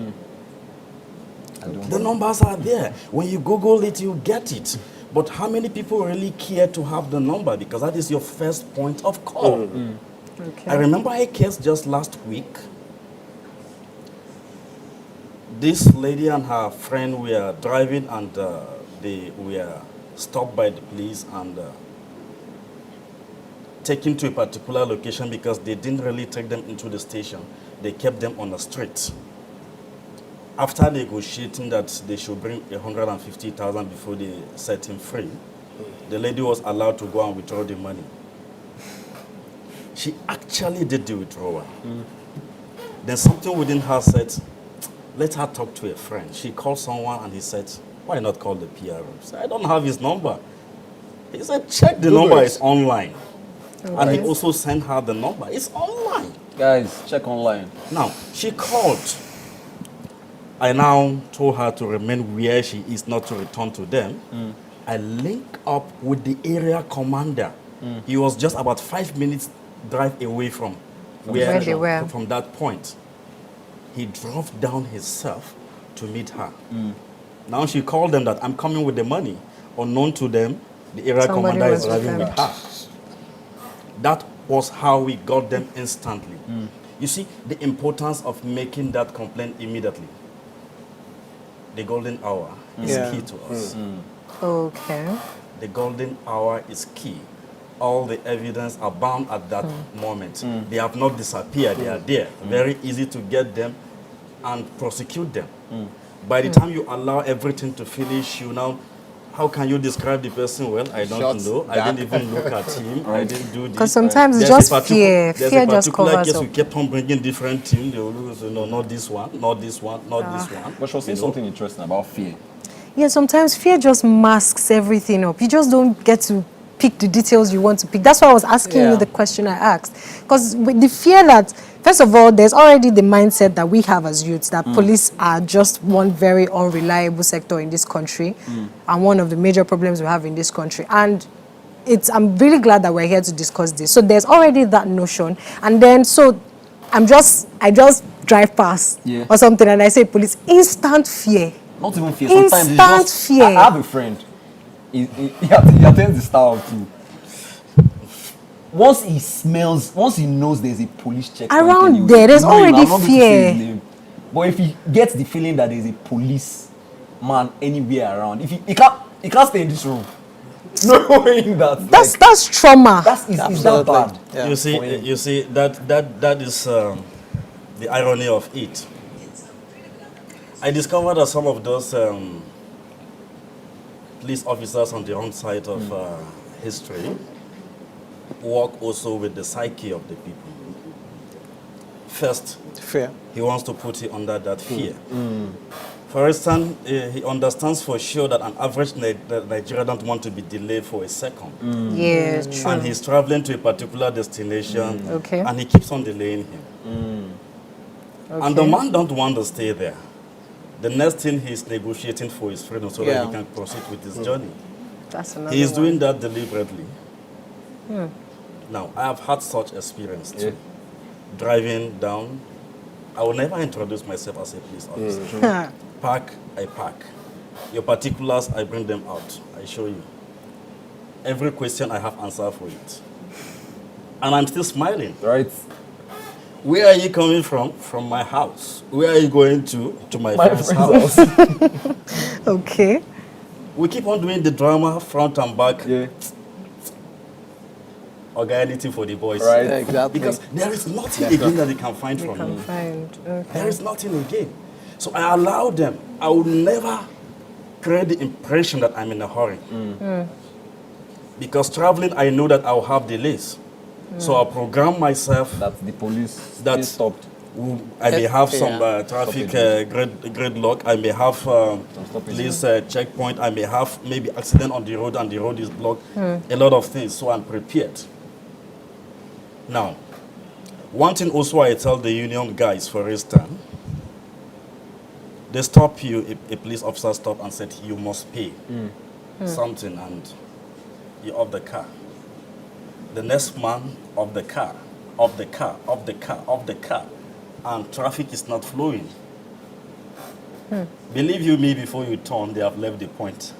The numbers are there. When you Google it, you get it. But how many people really care to have the number? Because that is your first point of call. Okay. I remember a case just last week. This lady and her friend were driving and they were stopped by the police and taken to a particular location because they didn't really take them into the station. They kept them on the street. After negotiating that they should bring 150,000 before they set him free, the lady was allowed to go and withdraw the money. She actually did the withdrawal. Then something within her said, let her talk to a friend. She called someone and he said, why not call the PRO? She said, I don't have his number. He said, check the number, it's online. And he also sent her the number. It's online. Guys, check online. Now, she called. I now told her to remain where she is, not to return to them. I linked up with the area commander. He was just about 5 minutes drive away from where they were. From that point. He drove down himself to meet her. Now she called them that I'm coming with the money. Unknown to them, the area Somebody commander was is with driving them. with her. That was how we got them instantly. You see, the importance of making that complaint immediately. The golden hour is key to us. Okay. The golden hour is key. All the evidence are bound at that moment. They have not disappeared, they are there. Very easy to get them and prosecute them. By the time you allow everything to finish, you now, how can you describe the person well? I don't know. I didn't even look at him. I didn't do this. Because sometimes it's There's just fear. There's Fear a just particular covers case up. we kept on bringing different teams. They will lose, no, not this one, not this one, not this one. But she was saying something interesting about fear. Yeah, sometimes fear just masks everything up. You just don't get to pick the details you want to pick. That's why I was asking you the question I asked. Because with the fear that, first of all, there's already the mindset that we have as youths that police are just one very unreliable sector in this country and one of the major problems we have in this country. And I'm really glad that we're here to discuss this. So there's already that notion. And then, so I just drive past or something and I say police, instant fear. Not even fear. Sometimes it's Instant just, fear. I have a friend. He attends the Starhub too. Once he knows there's a police checkpoint Around anywhere, there, there's you know him, already I'm not going to say fear. his name. But if he gets the feeling that there's a police man anywhere around, if he can't stay in this room. Knowing that That's trauma. Is that bad? Yeah. You see that is the irony of it. I discovered that some of those police officers on the wrong side of history work also with the psyche of the people. First, Fear. he wants to put it under that fear. For instance, he understands for sure that an average Nigerian don't want to be delayed for a second. Yeah, true. And he's traveling to a particular destination, Okay. and he keeps on delaying him. And the man don't want to stay there. The next thing he's negotiating for his freedom so that he can proceed with his journey. That's another He is one. doing that deliberately. Now, I have had such experience too. Driving down, I will never introduce myself as a police officer. Park, I park. Your particulars, I bring them out. I show you. Every question I have answer for it. And I'm still smiling. Right. Where are you coming from? From my house. Where are you going to? To my friend's house. Okay. We keep on doing the drama front and back. Yeah. Organity for the boys. Right. Yeah, exactly. Because there is nothing again that they can find from me. Okay. There is nothing again. So I allow them. I will never create the impression that I'm in a hurry. Because traveling, I know that I'll have delays. So I program myself That the police that being stopped. I may have some traffic gridlock. I may have police checkpoint. I may have maybe accident on the road and the road is blocked. A lot of things. So I'm prepared. Now, one thing also I tell the union guys, for instance, they stop you, a police officer stop and said, you must pay something, and you're off the car. The next man off the car, off the car, off the car, off the car, and traffic is not flowing. Believe you me, before you turn, they have left the point.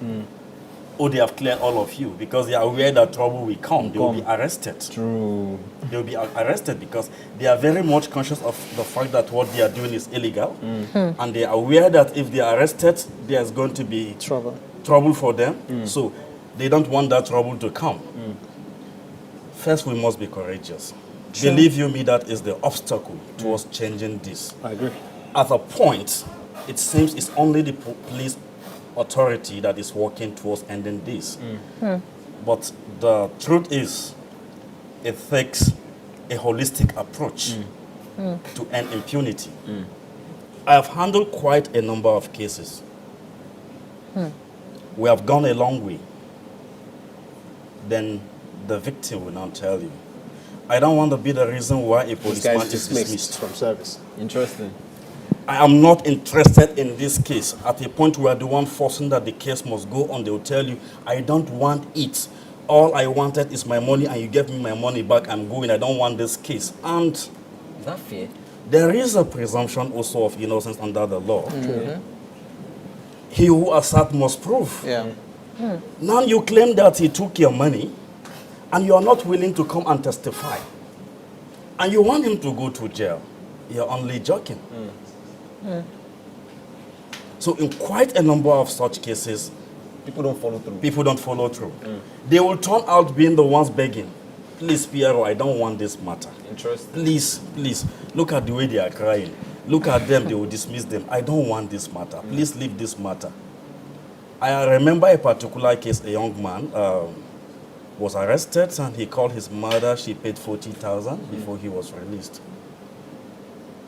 Or they have cleared all of you because they are aware that trouble will come. They will be arrested. True. They will be arrested because they are very much conscious of the fact that what they are doing is illegal. And they are aware that if they are arrested, there's going to be trouble for them. So they don't want that trouble to come. First, we must be courageous. Believe you me, that is the obstacle towards changing this. I agree. At a point, it seems it's only the police authority that is working towards ending this. But the truth is, it takes a holistic approach to end impunity. I have handled quite a number of cases. We have gone a long way. Then the victim will now tell you, I don't want to be the reason why a This policeman guy is is dismissed. dismissed from service. Interesting. I am not interested in this case. At a point where the one forcing that the case must go on, they will tell you, I don't want it. All I wanted is my money and you gave me my money back. I'm going. I don't want this case. And Is that fair? there is a presumption also of innocence under the law. He who asserts must prove. Now you claim that he took your money and you are not willing to come and testify. And you want him to go to jail. You're only joking. So in quite a number of such cases, People don't follow through. people don't follow through. They will turn out being the ones begging. Please, PRO, I don't want this matter. Interesting. Please, please, look at the way they are crying. look at them, they will dismiss them. I don't want this matter. Please leave this matter. I remember a particular case, a young man was arrested and he called his mother. She paid 40,000 before he was released.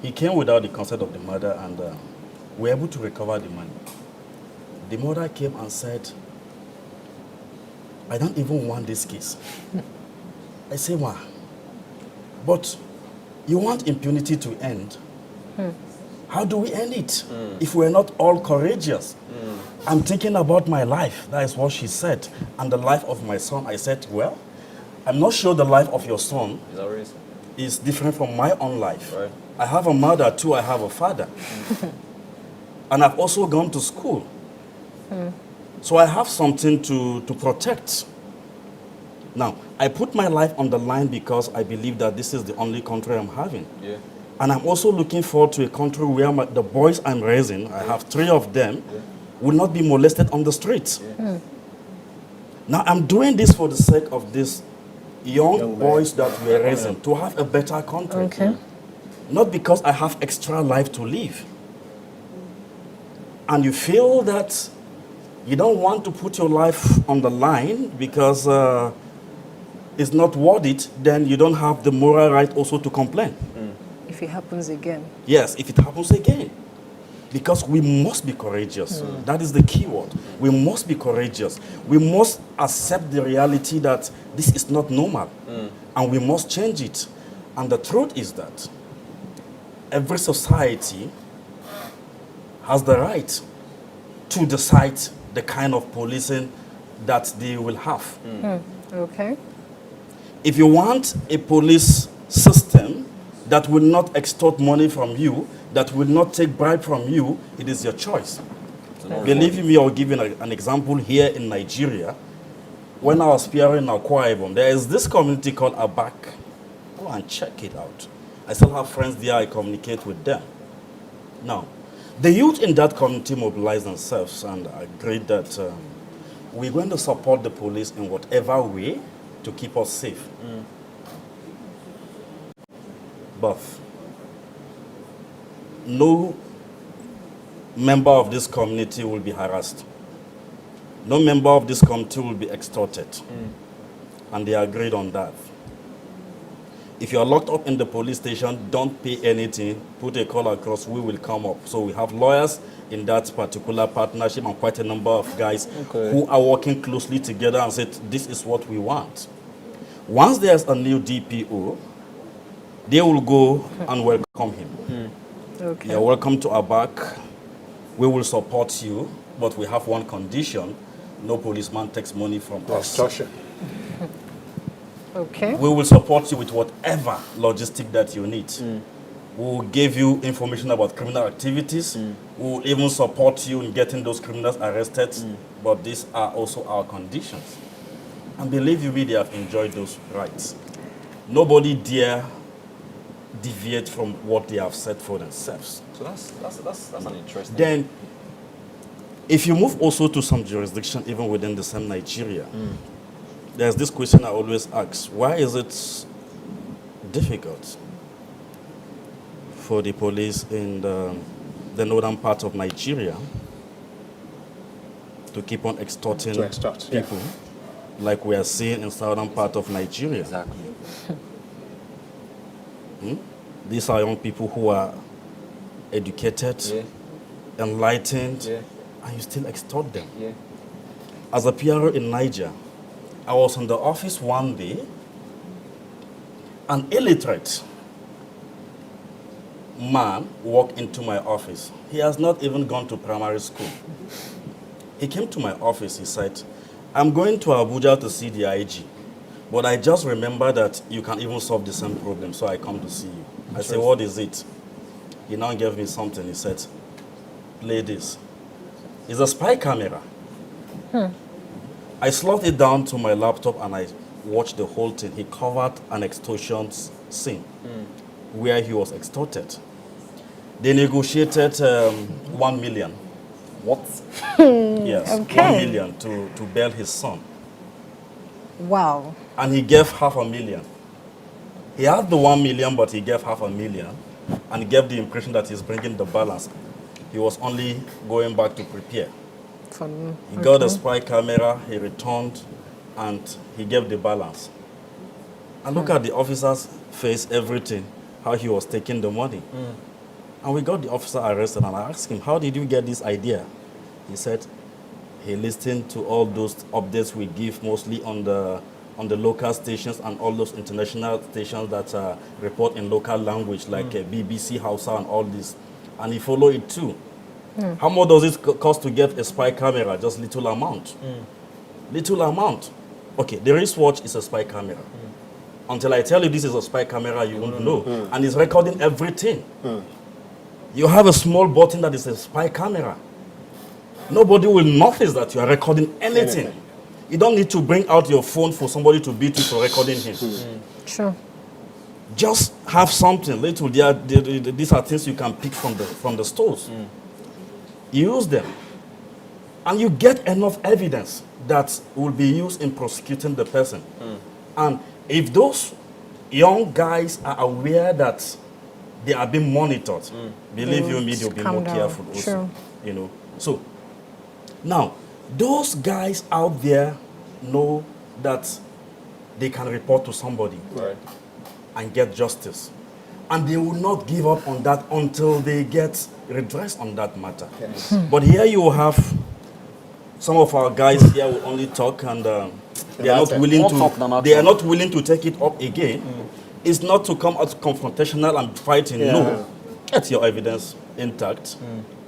He came without the consent of the mother and we were able to recover the money. The mother came and said, I don't even want this case. I say, why? But you want impunity to end. How do we end it if we're not all courageous? I'm thinking about my life. That is what she said. And the life of my son. I said, well, I'm not sure the life of your son is different from my own life. Right. I have a mother too, I have a father. And I've also gone to school. So I have something to protect. Now, I put my life on the line because I believe that this is the only country I'm having. Yeah. And I'm also looking forward to a country where the boys I'm raising, I have 3 of them, will not be molested on the streets. Now, I'm doing this for the sake of these young boys that we're raising, to have a better country. Okay. Not because I have extra life to live. And you feel that you don't want to put your life on the line because it's not worth it, then you don't have the moral right also to complain. If it happens again. Yes, if it happens again. Because we must be courageous. That is the key word. We must be courageous. We must accept the reality that this is not normal. And we must change it. And the truth is that every society has the right to decide the kind of policing that they will have. Okay. If you want a police system that will not extort money from you, that will not take bribe from you, it is your choice. Believe me, I'll give you an example here in Nigeria. When I was here in Akwa Ibom, there is this community called Abak. Go and check it out. I still have friends there, I communicate with them. Now, the youth in that community mobilized themselves and agreed that we're going to support the police in whatever way to keep us safe. But no member of this community will be harassed. No member of this community will be extorted. And they agreed on that. If you are locked up in the police station, don't pay anything. Put a call across, we will come up. So we have lawyers in that particular partnership and quite a number of guys who are working closely together and said, this is what we want. Once there's a new DPO, they will go and welcome him. Okay. You're welcome to our back. We will support you, but we have one condition. No policeman takes money from us. Extortion. Okay. We will support you with whatever logistic that you need. We will give you information about criminal activities. We will even support you in getting those criminals arrested. But these are also our conditions. And believe you me, they have enjoyed those rights. Nobody dare deviate from what they have set for themselves. So that's an interesting. Then, if you move also to some jurisdiction, even within the same Nigeria, there's this question I always ask: why is it difficult for the police in the northern part of Nigeria to keep on extorting people, like we are seeing in southern part of Nigeria? Exactly. These are young people who are educated, enlightened, and you still extort them. As a PRO in Niger, I was in the office one day, an illiterate man walked into my office. He has not even gone to primary school. He came to my office, he said, I'm going to Abuja to see the IG, but I just remember that you can even solve the same problem, so I come to see you. I said, what is it? He now gave me something. He said, play this. It's a spy camera. I slot it down to my laptop and I watched the whole thing. He covered an extortion scene where he was extorted. They negotiated 1 million. What? Yes, Okay. 1 million to bail his son. Wow. And he gave $500,000. He had the 1 million, but he gave $500,000. and he gave the impression that he's bringing the balance. He was only going back to prepare. He got the spy camera, he returned, and he gave the balance. And look at the officer's face, everything, how he was taking the money. And we got the officer arrested, and I asked him, how did you get this idea? He said he listened to all those updates we give, mostly on the local stations and all those international stations that report in local language, like BBC, Hausa, and all this. And he followed it too. How much does it cost to get a spy camera? Just little amount. Little amount. Okay, the wristwatch is a spy camera. Until I tell you this is a spy camera, you won't know. And it's recording everything. You have a small button that is a spy camera. Nobody will notice that you are recording anything. You don't need to bring out your phone for somebody to beat you for recording him. Sure. Just have something little. These are things you can pick from the stores. Use them. And you get enough evidence that will be used in prosecuting the person. And if those young guys are aware that they are being monitored, believe you me, they'll be more careful also. Sure. You know. So now those guys out there know that they can report to somebody and get justice. And they will not give up on that until they get redress on that matter. But here you have some of our guys here will only talk, and they are not willing to take it up again. It's not to come out confrontational and fighting. No, get your evidence intact.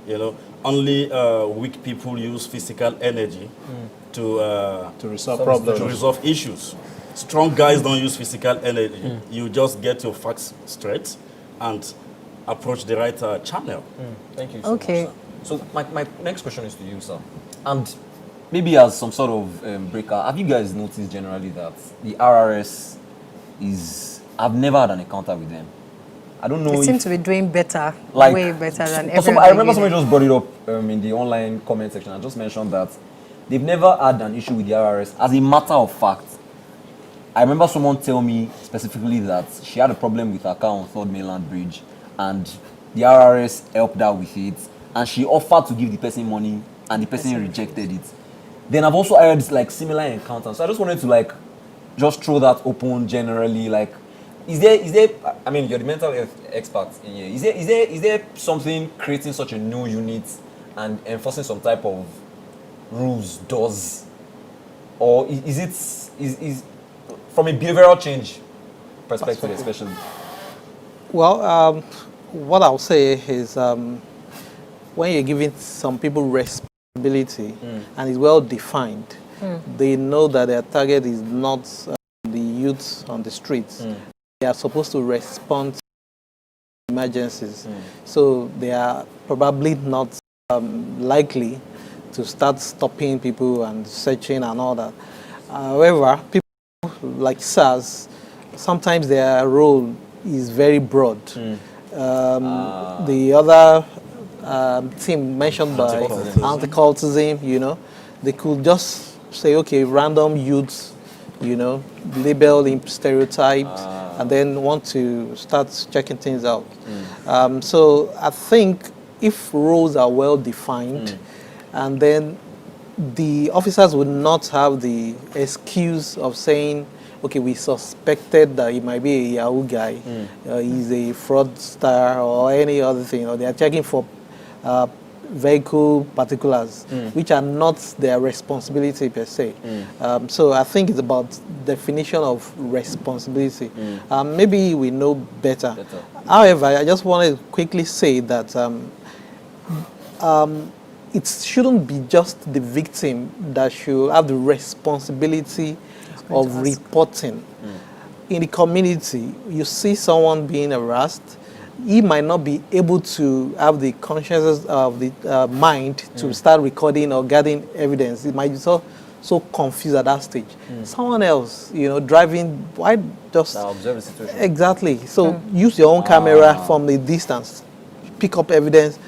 You know, only weak people use physical energy to resolve problems, to resolve issues. Strong guys don't use physical energy. You just get your facts straight and approach the right channel. Thank you so much, sir. So my next question is to you, sir. And maybe as some sort of breaker, have you guys noticed generally that the RRS is... I've never had an encounter with them. I don't know. They seem to be doing better, like, way better than everyone. I remember somebody just brought it up in the online comment section and just mentioned that they've never had an issue with the RRS. As a matter of fact, I remember someone tell me specifically that she had a problem with her car on 3rd Mainland Bridge, and the RRS helped her with it, and she offered to give the person money, and the person rejected it. Then I've also heard like similar encounters. So I just wanted to like just throw that open generally. Like, is there? I mean, you're the mental health expert in here. Is there something creating such a new unit and enforcing some type of rules does, or is from a behavioral change perspective, especially? Well, what I'll say is when you're giving some people responsibility and it's well defined, they know that their target is not the youth on the streets. They are supposed to respond to emergencies. So they are probably not likely to start stopping people and searching and all that. However, people like SARS, sometimes their role is very broad. The other team mentioned by anti-cultism, you know, they could just say, okay, random youths, you know, label in stereotypes, and then want to start checking things out. So I think if roles are well defined, and then the officers would not have the excuse of saying, okay, we suspected that he might be a Yahoo guy, he's a fraudster or any other thing, or they are checking for vehicle particulars, which are not their responsibility per se. So I think it's about definition of responsibility. Maybe we know better. However, I just want to quickly say that it shouldn't be just the victim that should have the responsibility of reporting. In the community, you see someone being harassed, he might not be able to have the consciousness of the mind to start recording or getting evidence. It might be so confused at that stage. Someone else, you know, driving, why just... Now observe the situation. Exactly. So use your own camera from the distance, pick up evidence.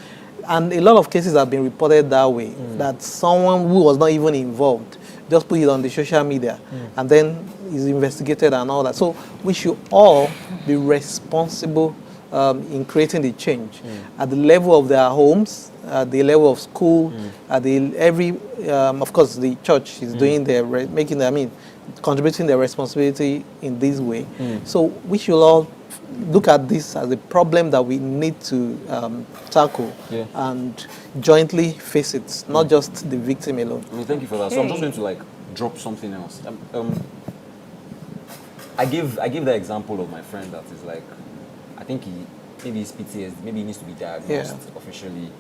And a lot of cases have been reported that way, that someone who was not even involved just put it on the social media and then is investigated and all that. So we should all be responsible in creating the change at the level of their homes, at the level of school, at the of course, the church is doing their contributing their responsibility in this way. So we should all look at this as a problem that we need to tackle and jointly face it, not just the victim alone. I mean, thank you for that. So I'm just going to like drop something else. I give the example of my friend that is like, I think maybe he's PTSD, maybe he needs to be diagnosed officially.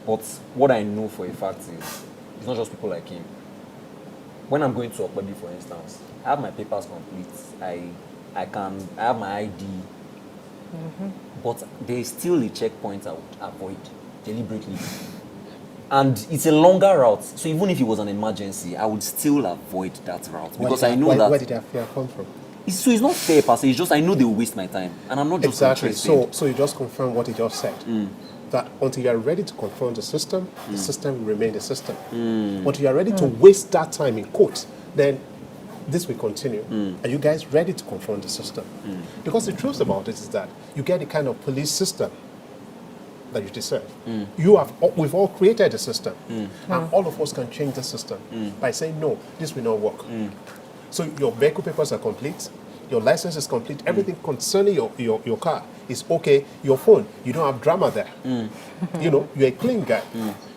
But what I know for a fact is, it's not just people like him. When I'm going to Okpebi, for instance, I have my papers complete. I have my ID. But there is still a checkpoint I would avoid deliberately. And it's a longer route. So even if it was an emergency, I would still avoid that route. Because I know that... Where did that fear come from? So it's not fair per se, it's just I know they will waste my time. And I'm not just interested. So you just confirm what he just said. That until you are ready to confront the system will remain the system. Until you are ready to waste that time in court, then this will continue. Are you guys ready to confront the system? Because the truth about it is that you get the kind of police system that you deserve. We've all created a system, and all of us can change the system by saying, no, this will not work. So your vehicle papers are complete, your license is complete, everything concerning your car is okay, your phone, you don't have drama there. You're a clean guy.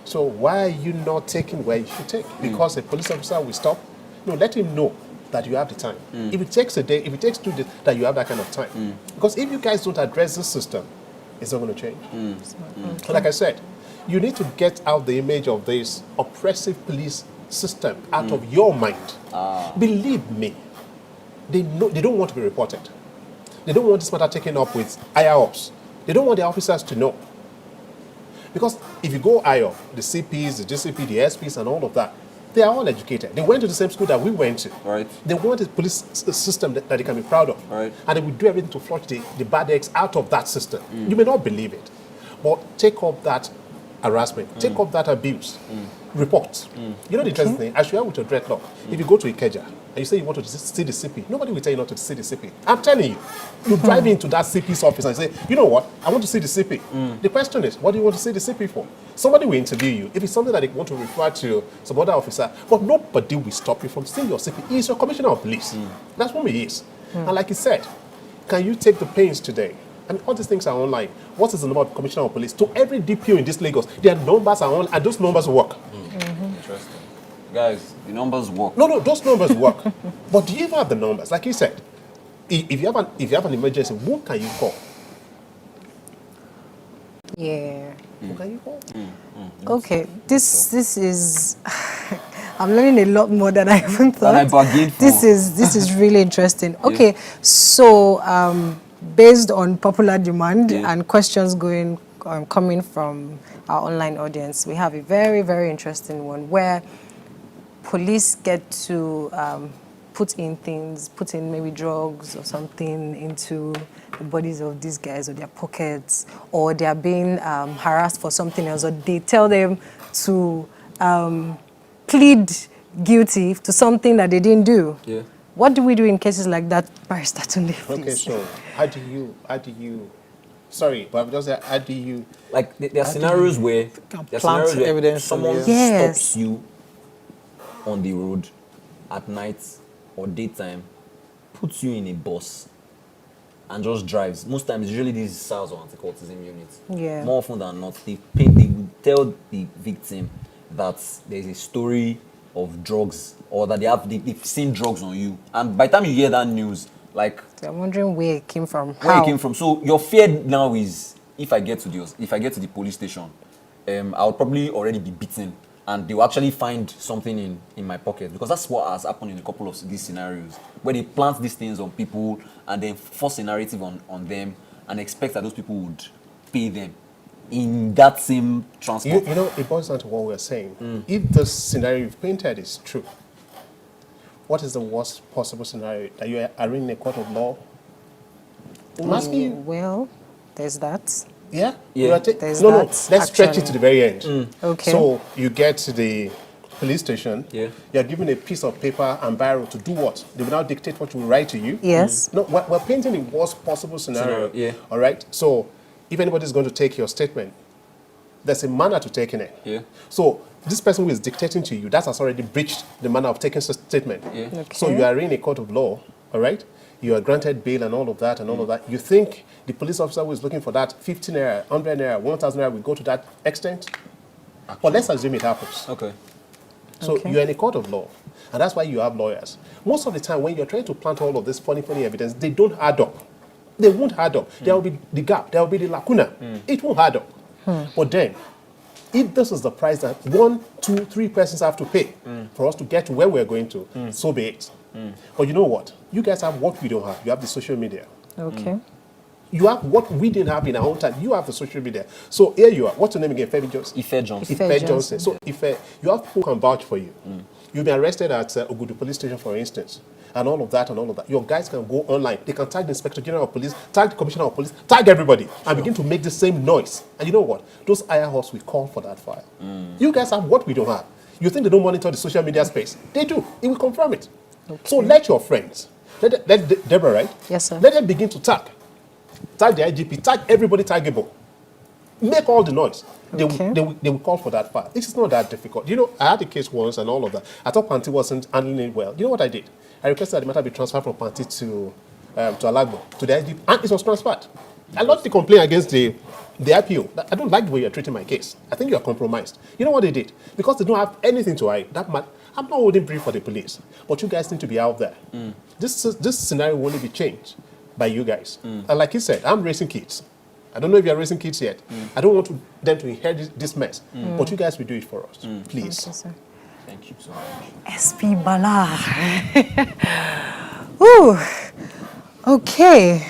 So why are you not taking where you should take? Because a police officer will stop. No, let him know that you have the time. If it takes a day, if it takes 2 days, that you have that kind of time. Because if you guys don't address this system, it's not going to change. So like I said, you need to get out the image of this oppressive police system out of your mind. Believe me, they don't want to be reported. They don't want this matter taken up with higher ups. They don't want the officers to know. Because if you go higher, the CPs, the GCP, the SPs, and all of that, they are all educated. They went to the same school that we went to. Right. They want a police system that they can be proud of. Right. And they will do everything to flush the bad eggs out of that system. You may not believe it, but take up that harassment, take up that abuse, report. You know the interesting thing? As you are with your dreadlock, if you go to Ikeja and you say you want to see the CP, nobody will tell you not to see the CP. I'm telling you. You drive into that CP's office and say, you know what, I want to see the CP. The question is, what do you want to see the CP for? Somebody will interview you if it's something that they want to refer to some other officer, but nobody will stop you from seeing your CP. He is your commissioner of police. That's what he is. And like he said, can you take the pains today? I mean, all these things are online. What is the number of commissioner of police? To every DPO in this Lagos, their numbers are online, and those numbers work. Interesting. Guys, the numbers work. No, those numbers work. But do you even have the numbers? Like you said, if you have an emergency, who can you call? Yeah. Who can you call? Okay. This is. I'm learning a lot more than I even thought. And I bargained for. This is really interesting. Okay, so based on popular demand and questions coming from our online audience, we have a very, very interesting one where police get to put in maybe drugs or something into the bodies of these guys or their pockets, or they are being harassed for something else, or they tell them to plead guilty to something that they didn't do. Yeah. What do we do in cases like that, Barrister Tunde, please? Okay, so how do you sorry, but I'm just saying, how do you like there are scenarios where evidence someone stops you on the road at night or daytime, puts you in a bus and just drives. Most times, usually these SARS or anti-cultism units. Yeah. More often than not, they will tell the victim that there's a story of drugs, or that they've seen drugs on you. And by the time you hear that news, like, so I'm wondering where it came from. Where it came from. So your fear now is, if I get to the police station, I'll probably already be beaten, and they will actually find something in my pocket, because that's what has happened in a couple of these scenarios where they plant these things on people and then force a narrative on them and expect that those people would pay them in that same transport. You know, it boils down to what we're saying. If the scenario you've painted is true, what is the worst possible scenario? That you are in a court of law? I'm asking you. Well, there's that. Yeah? There's no, that, let's stretch it to the very end. Okay. So you get to the police station. Yeah. You're given a piece of paper and biro to do what? They will now dictate what will write to you. Yes. No, we're painting the worst possible scenario. Yeah. All right? So if anybody's going to take your statement, there's a manner to taking it. Yeah. So this person who is dictating to you, that has already breached the manner of taking such statement. Yeah. Okay. So you are in a court of law, all right? You are granted bail and all of that and all of that. You think the police officer who is looking for that 15 naira, 100 naira, 1,000 naira will go to that extent? But let's assume it happens. Okay. So you're in a court of law, and that's why you have lawyers. Most of the time, when you're trying to plant all of this funny evidence, they don't add up. They won't add up. There will be the gap. There will be the lacuna. It won't add up. But then, if this is the price that 1, 2, 3 persons have to pay for us to get to where we're going to, so be it. But you know what? You guys have what we don't have. You have the social media. Okay. You have what we didn't have in our own time. You have the social media. So here you are. What's your name again? Femi Johnson. Ife Johnson. Ife Johnson. So if you have people who can vouch for you, you'll be arrested at Ogudu police station, for instance, and all of that and all of that. Your guys can go online. They can tag the Inspector General of Police, tag the Commissioner of Police, tag everybody, and begin to make the same noise. And you know what? Those higher horse will call for that file. You guys have what we don't have. You think they don't monitor the social media space? They do. It will confirm it. Okay. So let your friends, let Deborah, right? Yes, sir. Let them begin to tag. Tag the IGP, tag everybody taggable. Make all the noise. They will call for that file. This is not that difficult. You know, I had a case once and all of that. I thought Panti wasn't handling it well. You know what I did? I requested that the matter be transferred from Panti to Alagbo, to the IGP, and it was transferred. I lodged the complaint against the IPO. I don't like the way you're treating my case. I think you're compromised. You know what they did? Because they don't have anything to hide. I'm not holding brief for the police, but you guys need to be out there. This scenario will only be changed by you guys. And like you said, I'm raising kids. I don't know if you're raising kids yet. I don't want them to inherit this mess, but you guys will do it for us, please. Okay, sir. Thank you so much. SP Bala. Ooh. Okay.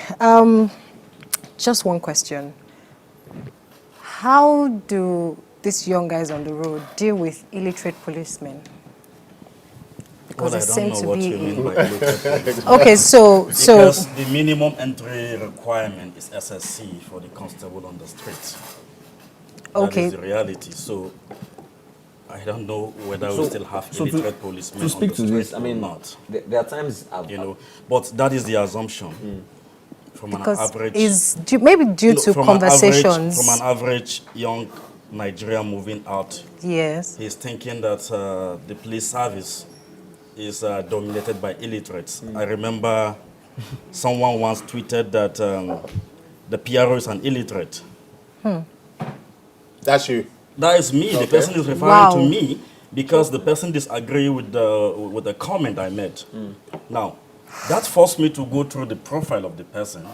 Just one question. How do these young guys on the road deal with illiterate policemen? Because Well, it I don't seems know to what be. you mean by illiterate. Okay, so Because the minimum entry requirement is SSC for the constable on the street. Okay. That is the reality. So I don't know whether we still have so illiterate policemen to speak on to the street this, I mean, or not. there are times I've, You know, but that is the assumption from because an average. maybe due to from conversations. From an average young Nigerian moving out, Yes. he's thinking that the police service is dominated by illiterates. I remember someone once tweeted that the PRO is an illiterate. That's you. That is me. Okay. The person is referring to me because the person disagreed with the comment I made. Now, that forced me to go through the profile of the person,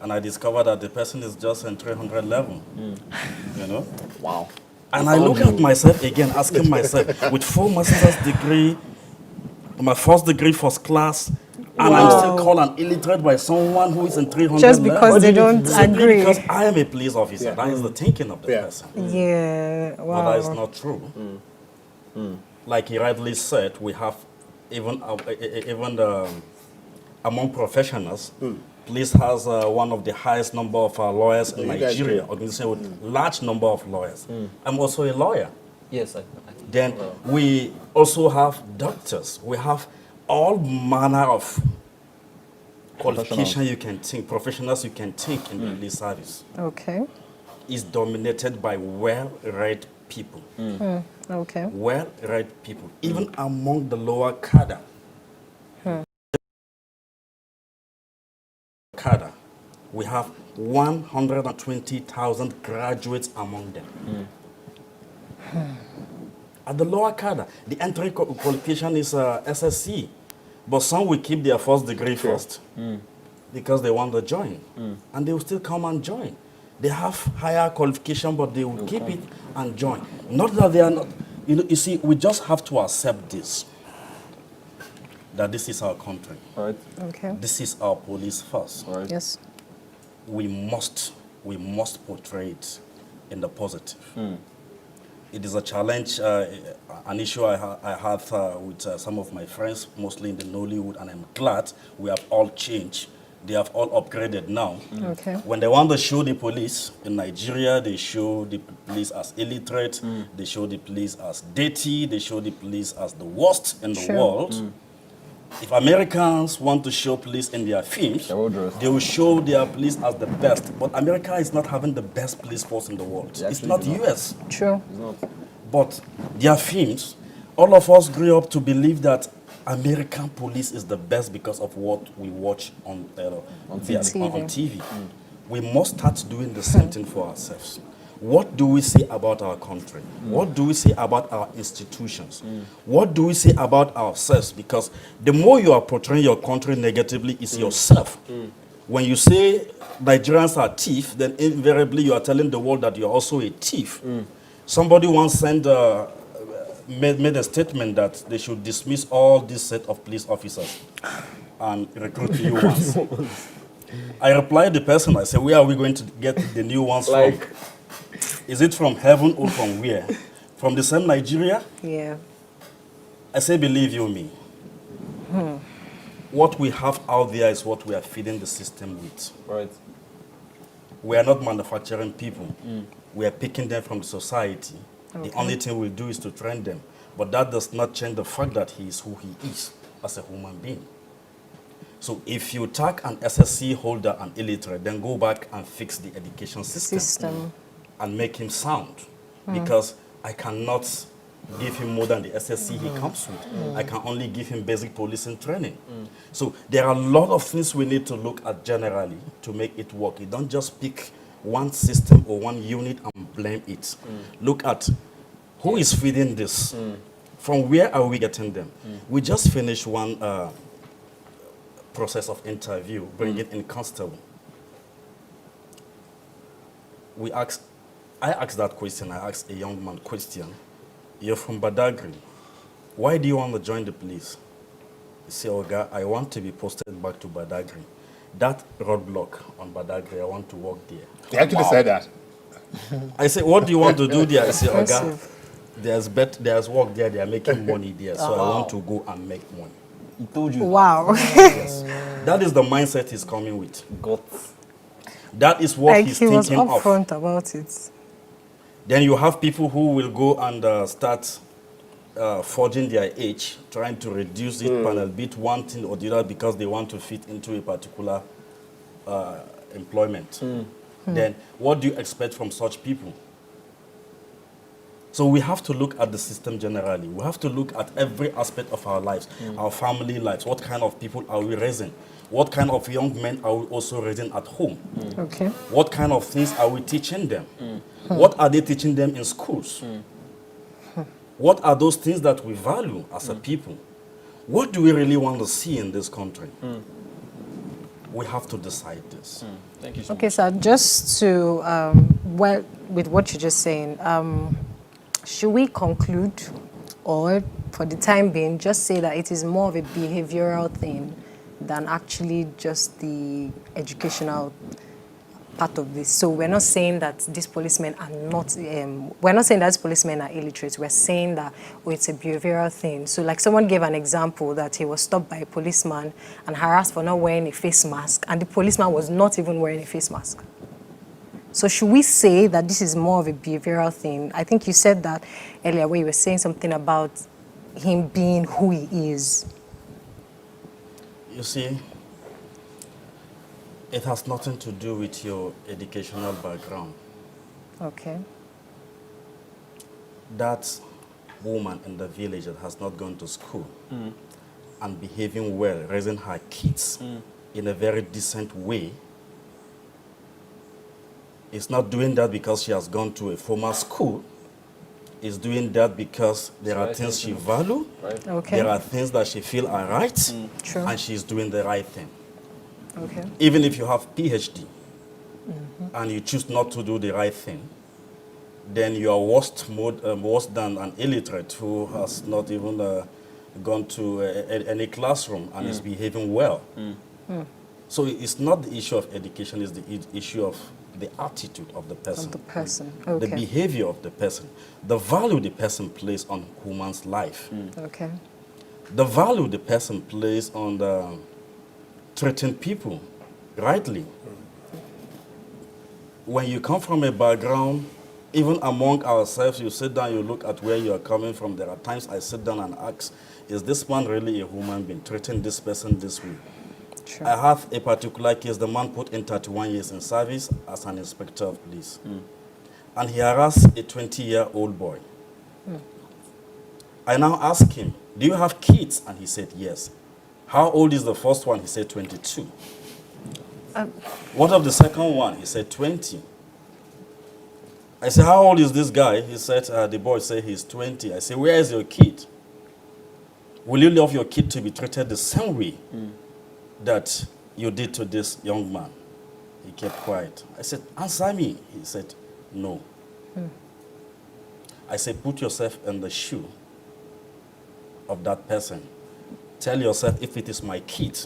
and I discovered that the person is just in 300 level. You know? wow. And I look at myself again, asking myself, with 4 master's degree, my first degree, first class, and I'm still called an illiterate by someone who is in 300 Just because level. they don't Simply agree. because I am a police officer. Yeah. That is the thinking of the person. Yeah. But that is Wow. not true. Like he rightly said, we have even among professionals, police has one of the highest number of lawyers in you guys Nigeria, do. organization with large number of lawyers. I'm also a lawyer. Yes, Then we also have doctors. We have all manner of qualification you can think, professionals you can think in the police service. Okay. Is dominated by well-read people. Okay. Well-read people, even among the lower cadre. Cadre, we have 120,000 graduates among them. At the lower cadre, the entry qualification is SSC, but some will keep their first degree first because they want to join, and they will still come and join. They have higher qualification, but they will keep it and join. Not that they are not, you see, we just have to accept this, that this is our country. all right. Okay. This is our police force. All right. Yes. We must portray it in the positive. It is a challenge, an issue I had with some of my friends, mostly in the Nollywood, and I'm glad we have all changed. They have all upgraded now. Okay. When they want to show the police in Nigeria, they show the police as illiterate, they show the police as dirty, they show the police as the worst in the Sure. world. If Americans want to show police in their films, They're well dressed. they will show their police as the best. But America is not having the best police force in the world. They It's actually not do not. US. True. It's not. But their films, all of us grew up to believe that American police is the best because of what we watch on TV. We must start doing the same thing for ourselves. What do we say about our country? What do we say about our institutions? What do we say about ourselves? Because the more you are portraying your country negatively is yourself. When you say Nigerians are thief, then invariably you are telling the world that you are also a thief. Somebody once made a statement that they should dismiss all this set of police officers and recruit new ones. I replied the person, I said, where are we going to get the new ones from? Is it from heaven or from where? From the same Nigeria? Yeah. I say, believe you me. What we have out there is what we are feeding the system with. Right. We are not manufacturing people. We are picking them from the society. The only thing we do is to train them. But that does not change the fact that he is who he is as a human being. So if you tag an SSC holder and illiterate, then go back and fix the education system. And make him sound. Because I cannot give him more than the SSC he comes with. I can only give him basic policing training. So there are a lot of things we need to look at generally to make it work. You don't just pick one system or one unit and blame it. Look at who is feeding this. From where are we getting them? We just finished one process of interview, bringing in constable. I asked that question. I asked a young man question. You're from Badagry. Why do you want to join the police? He said, Oga, I want to be posted back to Badagry. That roadblock on Badagry, I want to work there. They actually said that. I said, what do you want to do there? I said, Oga, there's work there. They are making money there. So I want to go and make money. He told you. Wow. Yes. That is the mindset he's coming with. That is what Like he's he was thinking of. upfront about it. Then you have people who will go and start forging their age, trying to reduce it, panel beat one thing or the other because they want to fit into a particular employment. Then what do you expect from such people? So we have to look at the system generally. We have to look at every aspect of our lives, our family lives. What kind of people are we raising? What kind of young men are we also raising at home? Okay. What kind of things are we teaching them? What are they teaching them in schools? What are those things that we value as a people? What do we really want to see in this country? We have to decide this. Thank you so Okay, much. so just to, well, with what you're just saying, should we conclude, or for the time being, just say that it is more of a behavioral thing than actually just the educational part of this? So we're not saying that these policemen are not, we're not saying that these policemen are illiterate. We're saying that, oh, it's a behavioral thing. So like someone gave an example that he was stopped by a policeman and harassed for not wearing a face mask, and the policeman was not even wearing a face mask. So should we say that this is more of a behavioral thing? I think you said that earlier where you were saying something about him being who he is. You see, it has nothing to do with your educational background. Okay. That woman in the village that has not gone to school and behaving well, raising her kids in a very decent way, is not doing that because she has gone to a formal school. Is doing that because there are things she values, Okay. there are things that she feels are right, True. and she's doing the right thing. Okay. Even if you have PhD and you choose not to do the right thing, then you are worse than an illiterate who has not even gone to any classroom and is behaving well. So it's not the issue of education, it's the issue of the attitude of the person. Of the person. The Okay. behavior of the person. The value the person places on human's life. Okay. The value the person places on treating people rightly. When you come from a background even among ourselves, you sit down, you look at where you are coming from. There are times I sit down and ask, is this man really a human being, treating this person this way? Sure. I have a particular case. The man put in 31 years in service as an inspector of police. And he harassed a 20-year-old boy. I now asked him, do you have kids? And he said, yes. How old is the first one? He said, 22. What of the second one? He said, 20. I said, how old is this guy? He said, the boy said he's 20. I said, where is your kid? Will you love your kid to be treated the same way that you did to this young man? He kept quiet. I said, answer me. He said, no. I said, put yourself in the shoe of that person. Tell yourself, if it is my kid,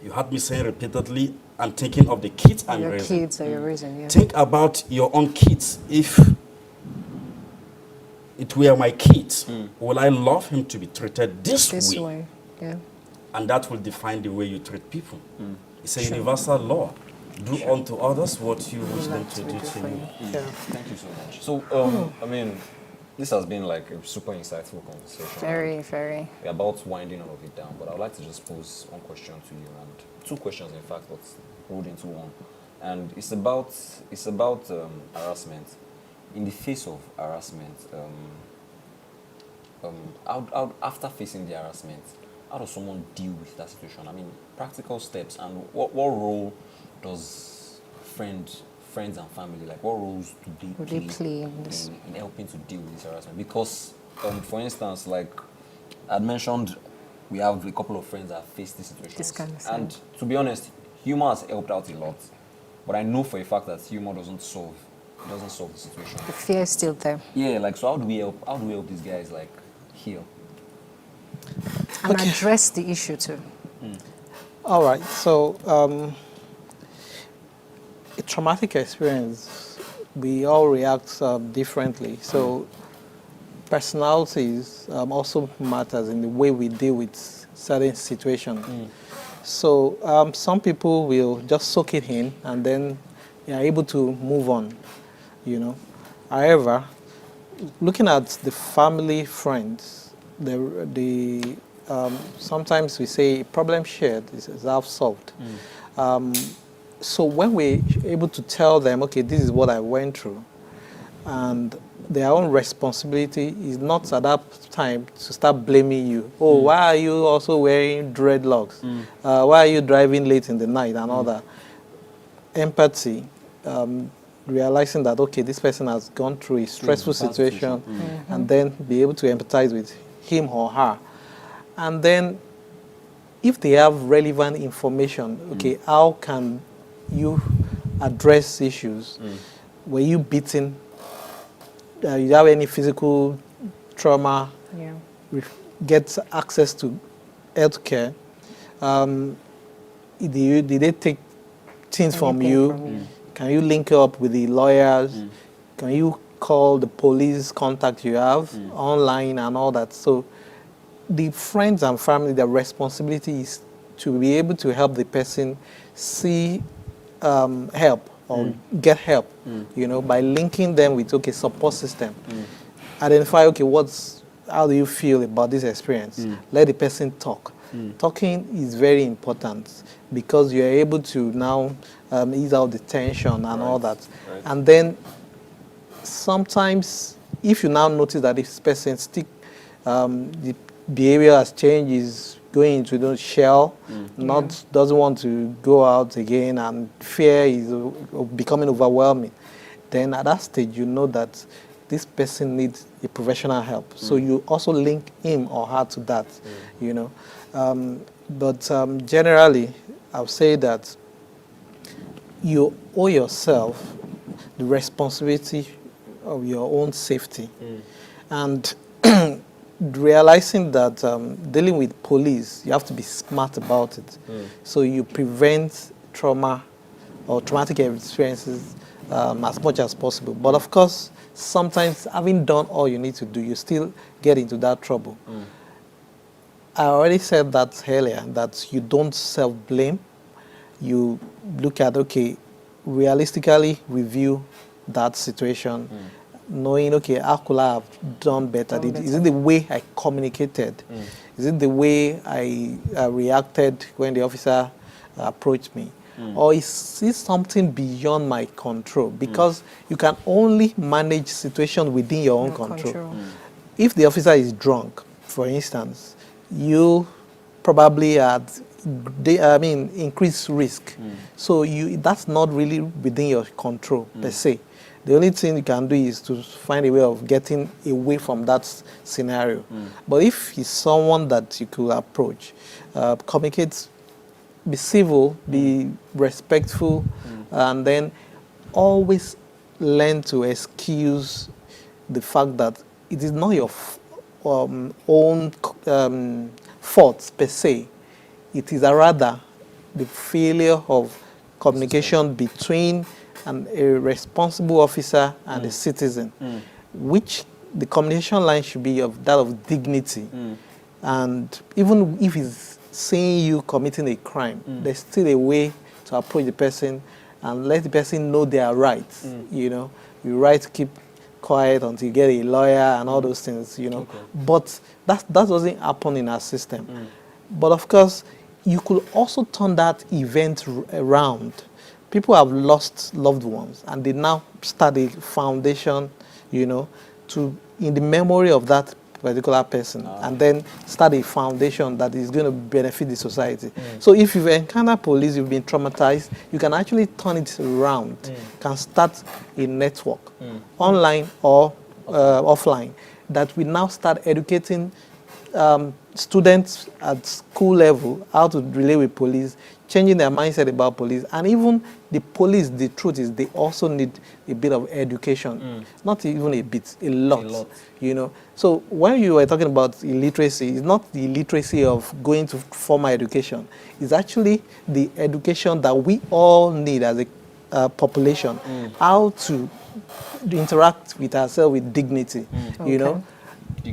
you heard me saying repeatedly, I'm thinking of the kids I'm Your raising. kids are your reason, yeah. Think about your own kids. If it were my kids, will I love him to be treated this way? Yeah. And that will define the way you treat people. It's a universal law. Do unto others what you wish them to do to you. Yeah. Thank you so much. So, I mean, this has been like a super insightful conversation. Very, very. We're about winding all of it down, but I'd like to just pose one question to you, and two questions, in fact, but rolled into one. And it's about harassment. In the face of harassment, after facing the harassment, how does someone deal with that situation? I mean, practical steps, and what role does friends and family, like what roles do they play in helping to deal with this harassment? Because, for instance, like I'd mentioned, we have a couple of friends that have faced this situation. This kind of thing. And to be honest, humor has helped out a lot. But I know for a fact that humor doesn't solve the situation. The fear is still there. Yeah, like, so how do we help these guys, like, heal? And address the issue too. All right, so a traumatic experience, we all react differently. So personalities also matters in the way we deal with certain situations. So some people will just soak it in and then they are able to move on, you know. However, looking at the family, friends, sometimes we say problem shared is half solved. So when we're able to tell them, okay, this is what I went through, and their own responsibility is not at that time to start blaming you. Oh, why are you also wearing dreadlocks? Why are you driving late in the night and all that? Empathy, realizing that, okay, this person has gone through a stressful situation, and then be able to empathize with him or her. And then if they have relevant information, okay, how can you address issues? Were you beaten? You have any physical trauma? Yeah. Get access to health care? Did they take things from you? Can you link up with the lawyers? Can you call the police contact you have online and all that? So the friends and family, their responsibility is to be able to help the person see help or get help, you know, by linking them with, okay, support system. Identify, okay, how do you feel about this experience? Let the person talk. Talking is very important because you're able to now ease out the tension and all that. And then sometimes if you now notice that this person the behavior has changed, is going into the shell, doesn't want to go out again, and fear is becoming overwhelming, then at that stage you know that this person needs a professional help. So you also link him or her to that, you know. But generally, I would say that you owe yourself the responsibility of your own safety. And realizing that dealing with police, you have to be smart about it. So you prevent trauma or traumatic experiences as much as possible. But of course, sometimes having done all you need to do, you still get into that trouble. I already said that earlier, that you don't self-blame. You look at, okay, realistically review that situation knowing, okay, how could I have done better? Is it the way I communicated? Is it the way I reacted when the officer approached me? Or is it something beyond my control? Because you can only manage situation within your own control. If the officer is drunk, for instance, you probably had increased risk. So that's not really within your control per se. The only thing you can do is to find a way of getting away from that scenario. But if he's someone that you could approach, communicate, be civil, be respectful, and then always learn to excuse the fact that it is not your own fault per se. It is rather the failure of communication between a responsible officer and a citizen, which the communication line should be of that of dignity. And even if he's seeing you committing a crime, there's still a way to approach the person and let the person know their rights. You know, your right to keep quiet until you get a lawyer and all those things, you know. Okay. But that doesn't happen in our system. But of course, you could also turn that event around. People have lost loved ones, and they now start a foundation, you know, in the memory of that particular person, and then start a foundation that is going to benefit the society. So if you've encountered police, you've been traumatized, you can actually turn it around, can start a network, online or offline, that we now start educating students at school level how to relate with police, changing their mindset about police, and even the police, the truth is they also need a bit of education. Not even a bit, a lot, you know. So when you were talking about illiteracy, it's not the illiteracy of going to formal education. It's actually the education that we all need as a population, how to interact with ourselves with dignity, you know.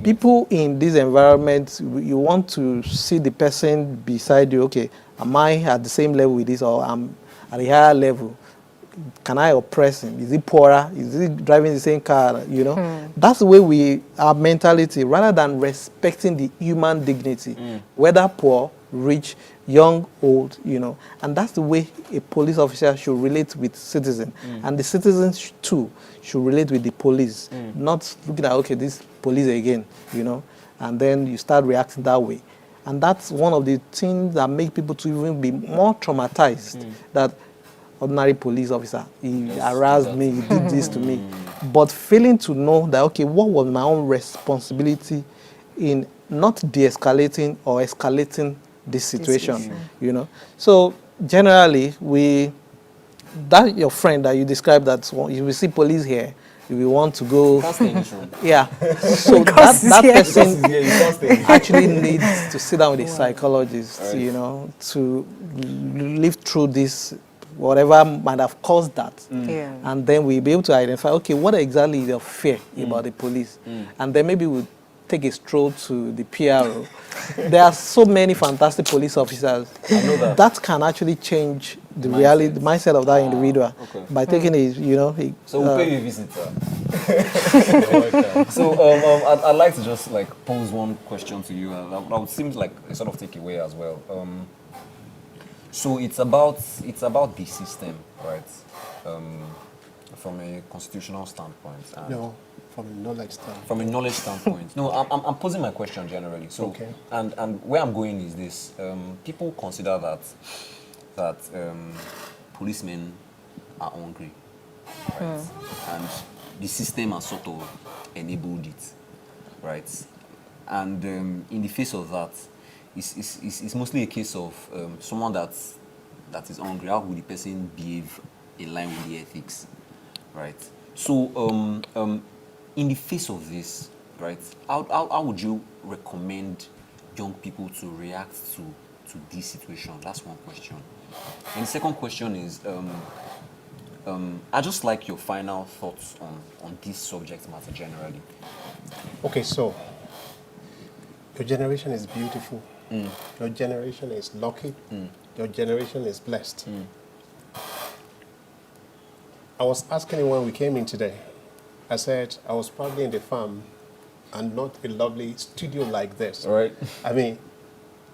People in this environment, you want to see the person beside you, okay, am I at the same level with this, or I'm at a higher level? Can I oppress him? Is he poorer? Is he driving the same car? You know, that's the way our mentality, rather than respecting the human dignity, whether poor, rich, young, old, you know. And that's the way a police officer should relate with citizens. And the citizens too should relate with the police, not looking at, okay, this police again, you know, and then you start reacting that way. And that's one of the things that make people to even be more traumatized, that ordinary police officer, he harassed me, he did this to me. But failing to know that, okay, what was my own responsibility in not de-escalating or escalating this situation, you know. So generally, that your friend that you described, that you will see police here, you will want to go. Yeah. So that person actually needs to sit down with a psychologist, you know, to live through this, whatever might have caused that. And then we'll be able to identify, okay, what exactly is your fear about the police? And then maybe we'll take a stroll to the PRO. There are so many fantastic police officers that can actually change the reality, the mindset of that individual by taking a, you know. So we'll pay you a visit, So I'd like to just like pose one question to you. That would seem like a sort of takeaway as well. So it's about the system, right? From a constitutional standpoint. And from a knowledge standpoint. From a knowledge standpoint. No, I'm posing my question generally. So, and where I'm going is this: people consider that policemen are hungry, right? And the system has sort of enabled it, right? And in the face of that, it's mostly a case of someone that is hungry. How would the person behave in line with the ethics, right? So, in the face of this, right, how would you recommend young people to react to this situation? That's one question. And the second question is, I'd just like your final thoughts on this subject matter generally. Okay, so your generation is beautiful. Your generation is lucky. Your generation is blessed. I was asking you when we came in today, I said I was probably in the farm and not a lovely studio like this. All right. I mean,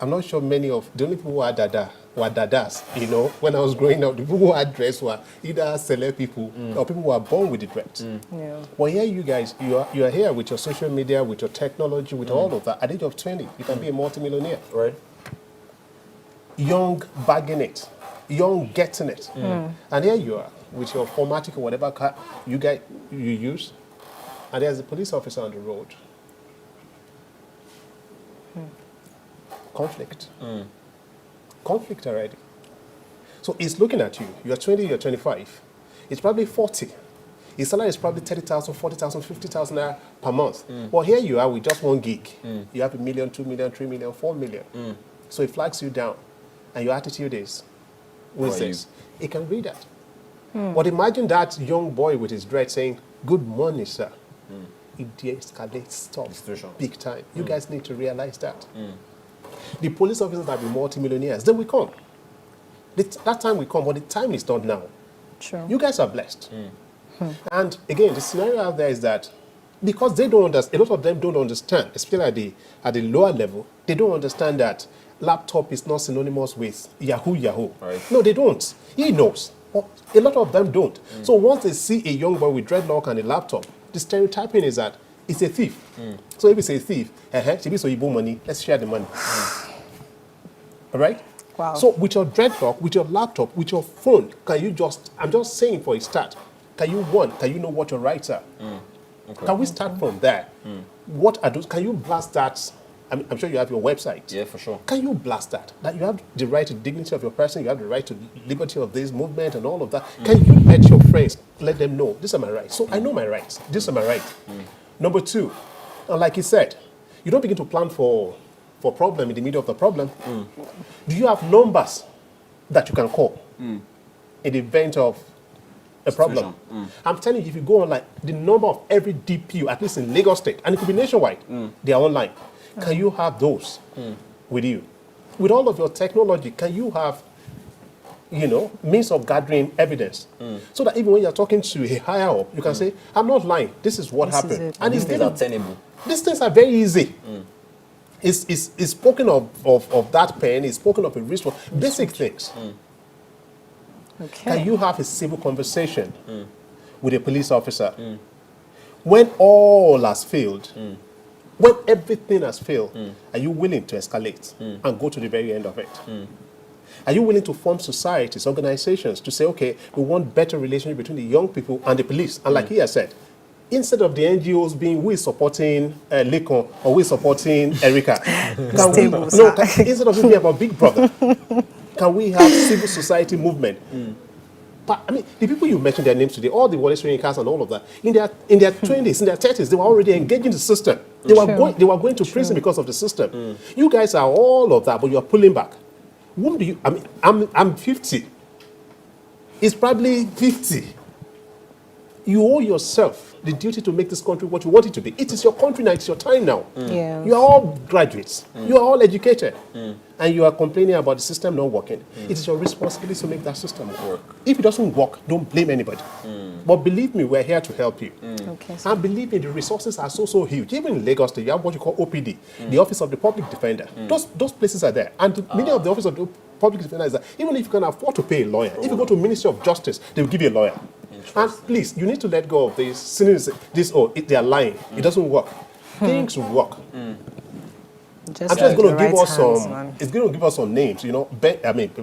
I'm not sure many of the only people who had dada were dadas. You know, when I was growing up, the people who had dreads were either celeb people or people who were born with the dreads. Yeah. Well, here you guys, you are here with your social media, with your technology, with all of that. At the age of 20, you can be a multimillionaire. Right. Young bagging it, young getting it, and here you are with your formatic or whatever car you use, and there's a police officer on the road. Conflict. Conflict already. So he's looking at you. You're 20, you're 25. It's probably 40. His salary is probably 30,000, 40,000, 50,000 naira per month. Well, here you are with just 1 gig. You have 1 million, 2 million, 3 million, 4 million. So he flags you down. And your attitude is, who is this? He can read that. But imagine that young boy with his dread saying, good morning, sir. It de-escalates stuff big time. You guys need to realize that. The police officers that be multimillionaires, they will come. That time will come, but the time is not now. True. You guys are blessed. And again, the scenario out there is that because they don't understand, a lot of them don't understand, especially at the lower level, they don't understand that laptop is not synonymous with Yahoo. Right. No, they don't. He knows. But a lot of them don't. So once they see a young boy with dreadlock and a laptop, the stereotyping is that it's a thief. So if it's a thief, so you borrow money, let's share the money. All right? Wow. So with your dreadlock, with your laptop, with your phone, can you just, I'm just saying for a start, can you know what your rights are? Okay. Can we start from there? What are those, can you blast that? I'm sure you have your website. Yeah, for sure. Can you blast that? That you have the right to dignity of your person, you have the right to liberty of this movement and all of that. Can you let your friends, let them know, these are my rights. So I know my rights. These are my rights. Number two, like he said, you don't begin to plan for problem in the middle of the problem. Do you have numbers that you can call in the event of a problem? I'm telling you, if you go online, the number of every DPU, at least in Lagos State, and it could be nationwide, they are online. Can you have those with you? With all of your technology, can you have, means of gathering evidence? So that even when you're talking to a higher up, you can say, I'm not lying, this is what happened. And these things are tenable. These things are very easy. It's spoken of that pen, it's spoken of a wristwatch, basic things. Okay. Can you have a civil conversation with a police officer when all has failed? When everything has failed, are you willing to escalate and go to the very end of it? Are you willing to form societies, organizations to say, okay, we want better relationship between the young people and the police? And like he has said, instead of the NGOs being who is supporting Lekon or who is supporting Erica, instead of it being about Big Brother, can we have civil society movement? But, I mean, the people you mentioned their names today, all the Wale Soyinkas and all of that, in their 20s, in their 30s, they were already engaging the system. They were going to prison because of the system. You guys are all of that, but you are pulling back. Whom do you? I mean, I'm 50. It's probably 50. You owe yourself the duty to make this country what you want it to be. It is your country now. It's your time now. Yeah. You are all graduates. You are all educated. And you are complaining about the system not working. It is your responsibility to make that system work. If it doesn't work, don't blame anybody. But believe me, we're here to help you. Okay. And believe me, the resources are so huge. Even in Lagos State, you have what you call OPD, the Office of the Public Defender. Those places are there. And many of the Office of the Public Defender is that even if you can afford to pay a lawyer, if you go to Ministry of Justice, they will give you a lawyer. And please, you need to let go of this. They are lying. It doesn't work. Things work. Just I'm just going to give us hands, some. man. It's going to give us some names.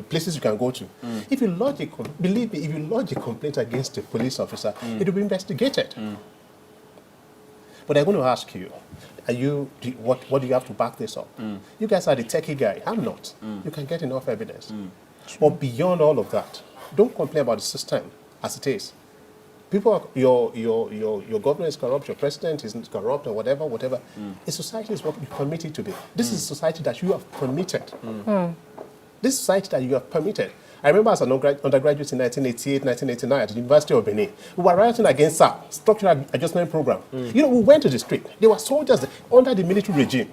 Places you can go to. If you lodge believe me, if you lodge a complaint against a police officer, it will be investigated. But I'm going to ask you, what do you have to back this up? You guys are the techie guy. I'm not. You can get enough evidence. But beyond all of that, don't complain about the system as it is. People are, your government is corrupt, your president is corrupt, or whatever. A society is what we permit it to be. This is a society that you have permitted. This society that you have permitted. I remember as an undergraduate in 1988, 1989 at the University of Benin, we were rioting against SAP, Structural Adjustment Program. We went to the street. There were soldiers under the military regime.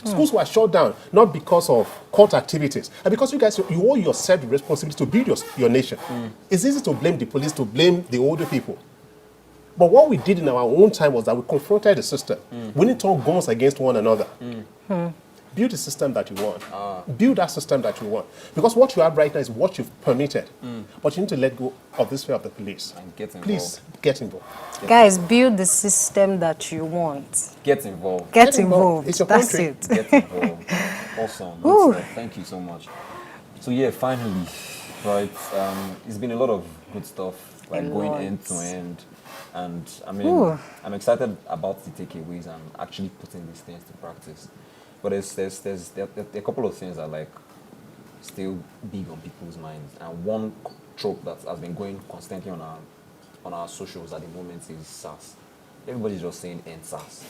Schools were shut down, not because of court activities, and because you guys, you owe yourself the responsibility to build your nation. It's easy to blame the police, to blame the older people. But what we did in our own time was that we confronted the system. We didn't turn guns against one another. Build the system that you want. Build that system that you want. Because what you have right now is what you've permitted. But you need to let go of this fear of the police. And get involved. Please, get involved. Guys, build the system that you want. Get involved. Get involved. It's your That's country. it. Get involved. Awesome. Ooh. Good stuff. Thank you so much. So yeah, finally, right? It's been a lot of good stuff, like going lot. end to end, and I mean, Ooh. I'm excited about the takeaways and actually putting these things to practice. But there are a couple of things that like still big on people's minds, and one trope that has been going constantly on our socials at the moment is SARS. Everybody's just saying end SARS.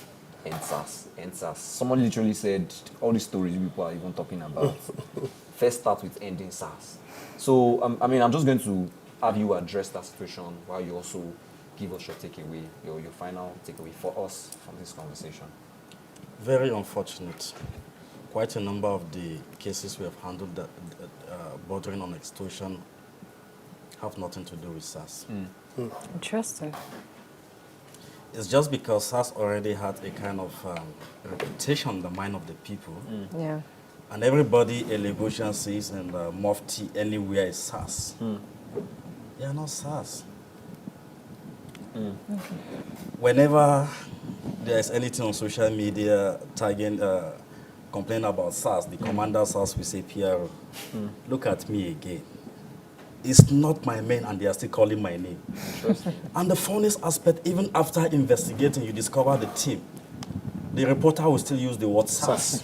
End SARS, end SARS. Someone literally said all these stories people are even talking about. First start with ending SARS. So, I mean, I'm just going to have you address that situation while you also give us your takeaway, your final takeaway for us from this conversation. Very unfortunate. Quite a number of the cases we have handled that bordering on extortion have nothing to do with SARS. Interesting. It's just because SARS already had a kind of reputation in the mind of the people. Yeah. And everybody, a Lagosian says, and Mufti anywhere is SARS. They are not SARS. Whenever there is anything on social media tagging, complaining about SARS, the commander SARS will say PRO. Look at me again. It's not my men and they are still calling my name. And the funniest aspect, even after investigating, you discover the team. The reporter will still use the word SARS.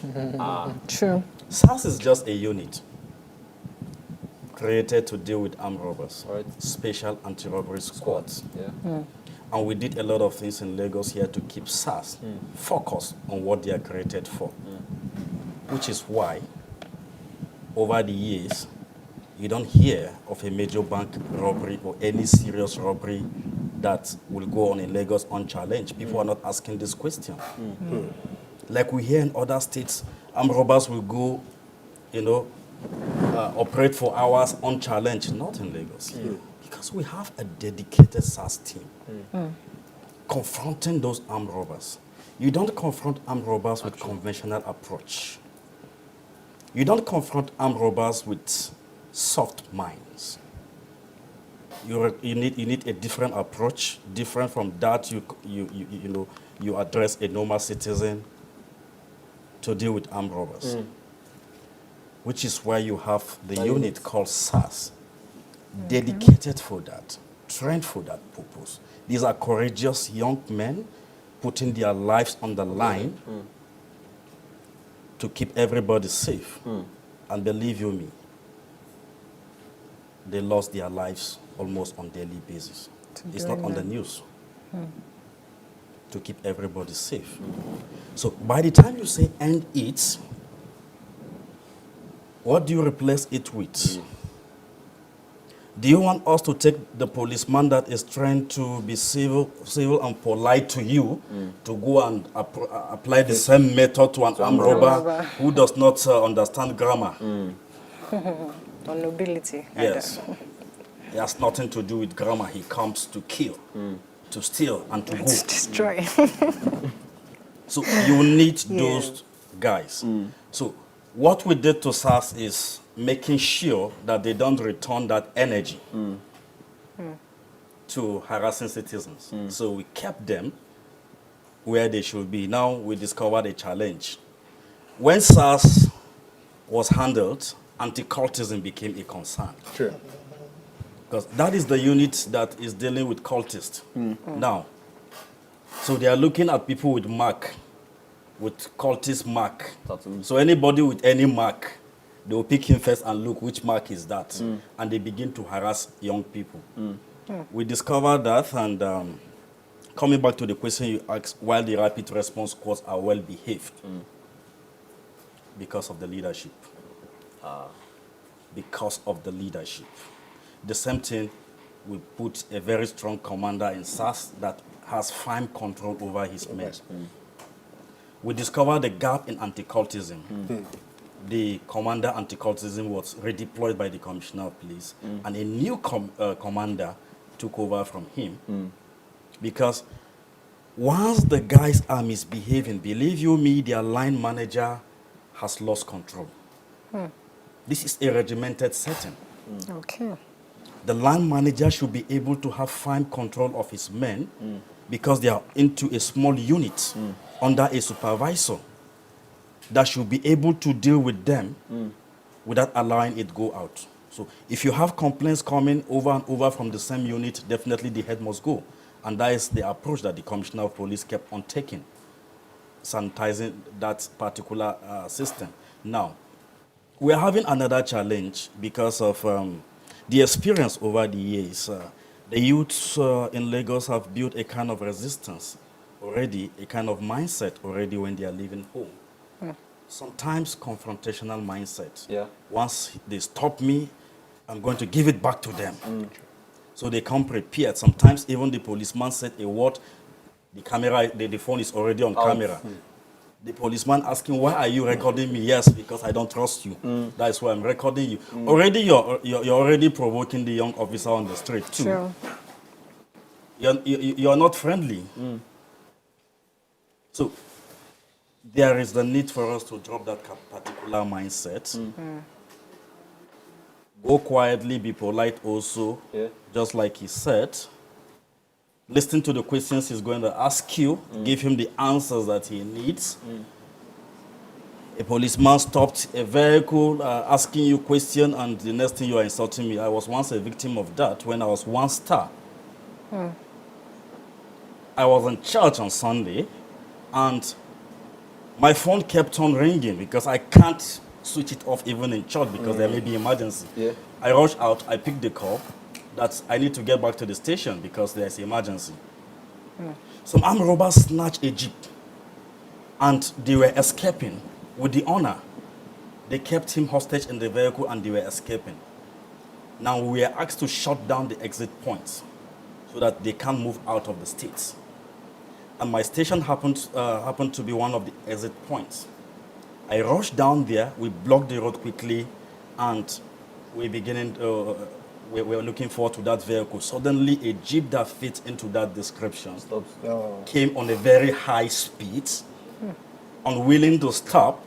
True. SARS is just a unit created to deal with armed robbers, Right. special anti-robbery squads. Yeah. And we did a lot of things in Lagos here to keep SARS focused on what they are created for. Which is why, over the years, you don't hear of a major bank robbery or any serious robbery that will go on in Lagos unchallenged. People are not asking this question. Like we hear in other states, armed robbers will go, operate for hours unchallenged. Not in Lagos. Because we have a dedicated SARS team confronting those armed robbers. You don't confront armed robbers with conventional approach. You don't confront armed robbers with soft minds. You need a different approach, different from that you address a normal citizen to deal with armed robbers. Which is why you have the unit called SARS, dedicated for that, trained for that purpose. These are courageous young men putting their lives on the line to keep everybody safe. And believe you me, they lost their lives almost on a daily basis. It's not on the news. To keep everybody safe. So by the time you say end it, what do you replace it with? Do you want us to take the policeman that is trying to be civil and polite to you to go and apply the same method to an armed robber who does not understand grammar? Or nobility. Yes. It has nothing to do with grammar. He comes to kill, to steal, and to go. To destroy. So you need those guys. So what we did to SARS is making sure that they don't return that energy to harassing citizens. So we kept them where they should be. Now we discovered a challenge. When SARS was handled, anti-cultism became a concern. True. Because that is the unit that is dealing with cultists now. So they are looking at people with mark, with cultist mark. So anybody with any mark, they will pick him first and look which mark is that. And they begin to harass young people. We discovered that, and coming back to the question you asked, while the rapid response squads are well behaved, because of the leadership. Because of the leadership. The same thing, we put a very strong commander in SARS that has fine control over his men. We discovered a gap in anti-cultism. The commander anti-cultism was redeployed by the commissioner of police, and a new commander took over from him. Because once the guys are misbehaving, believe you me, their line manager has lost control. This is a regimented setting. Okay. The line manager should be able to have fine control of his men because they are into a small unit under a supervisor that should be able to deal with them without allowing it go out. So if you have complaints coming over and over from the same unit, definitely the head must go. And that is the approach that the Commissioner of Police kept on taking, sanitizing that particular system. Now, we are having another challenge because of the experience over the years. The youths in Lagos have built a kind of resistance already, a kind of mindset already when they are leaving home. Sometimes confrontational mindset. Yeah. Once they stop me, I'm going to give it back to them. So they come prepared. Sometimes even the policeman said a word, the camera, the phone is already on camera. The policeman asking, why are you recording me? Yes, because I don't trust you. That's why I'm recording you. Already you're already provoking the young officer on the street too. True. You're not friendly. So there is the need for us to drop that particular mindset. Go quietly, be polite also, just like he said. Listen to the questions he's going to ask you, give him the answers that he needs. A policeman stopped a vehicle asking you a question, and the next thing you are insulting me. I was once a victim of that when I was 1 star. I was in church on Sunday, and my phone kept on ringing because I can't switch it off even in church because there may be emergency. I rushed out, I picked the call that I need to get back to the station because there's emergency. Some armed robbers snatched a jeep and they were escaping with the owner. They kept him hostage in the vehicle and they were escaping. Now we are asked to shut down the exit points so that they can't move out of the states. And my station happened to be one of the exit points. I rushed down there, we blocked the road quickly, and we were looking forward to that vehicle. Suddenly, a jeep that fits into that description came on a very high speed, unwilling to stop.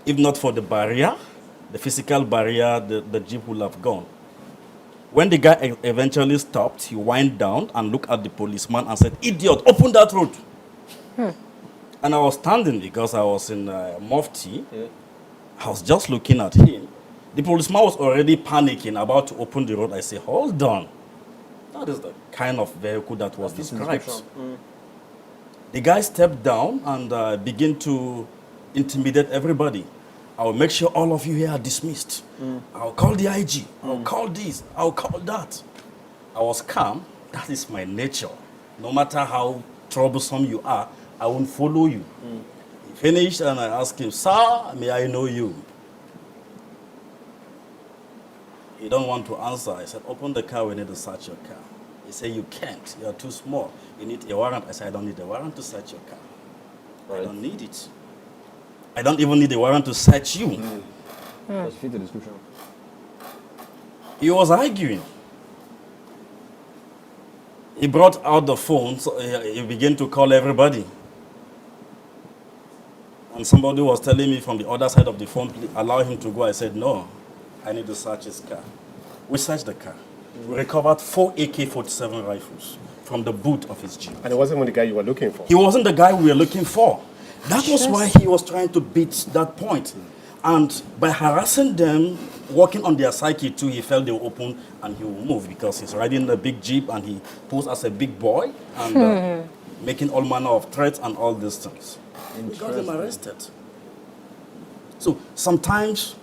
If not for the barrier, the physical barrier, the jeep would have gone. When the guy eventually stopped, he went down and looked at the policeman and said, "Idiot, open that road." And I was standing because I was in Mufti. I was just looking at him. The policeman was already panicking, about to open the road. I said, "Hold on. That is the kind of vehicle that was described." The guy stepped down and began to intimidate everybody. "I'll make sure all of you here are dismissed. I'll call the IG. I'll call this. I'll call that." I was calm. That is my nature. No matter how troublesome you are, I won't follow you. He finished and I asked him, "Sir, may I know you?" He don't want to answer. I said, "Open the car, we need to search your car." He said, "You can't, you are too small. You need a warrant." I said, "I don't need a warrant to search your car. I don't need it. I don't even need a warrant to search you." Just fit the description. He was arguing. He brought out the phone, so he began to call everybody. And somebody was telling me from the other side of the phone, "Please allow him to go." I said, "No, I need to search his car." We searched the car. We recovered 4 AK-47 rifles from the boot of his Jeep. And it wasn't even the guy you were looking for. He wasn't the guy we were looking for. That was why he was trying to beat that point. And by harassing them, working on their psyche too, he felt they will open and he will move because he's riding a big Jeep and he posed as a big boy and making all manner of threats and all these things. We got him arrested. So sometimes,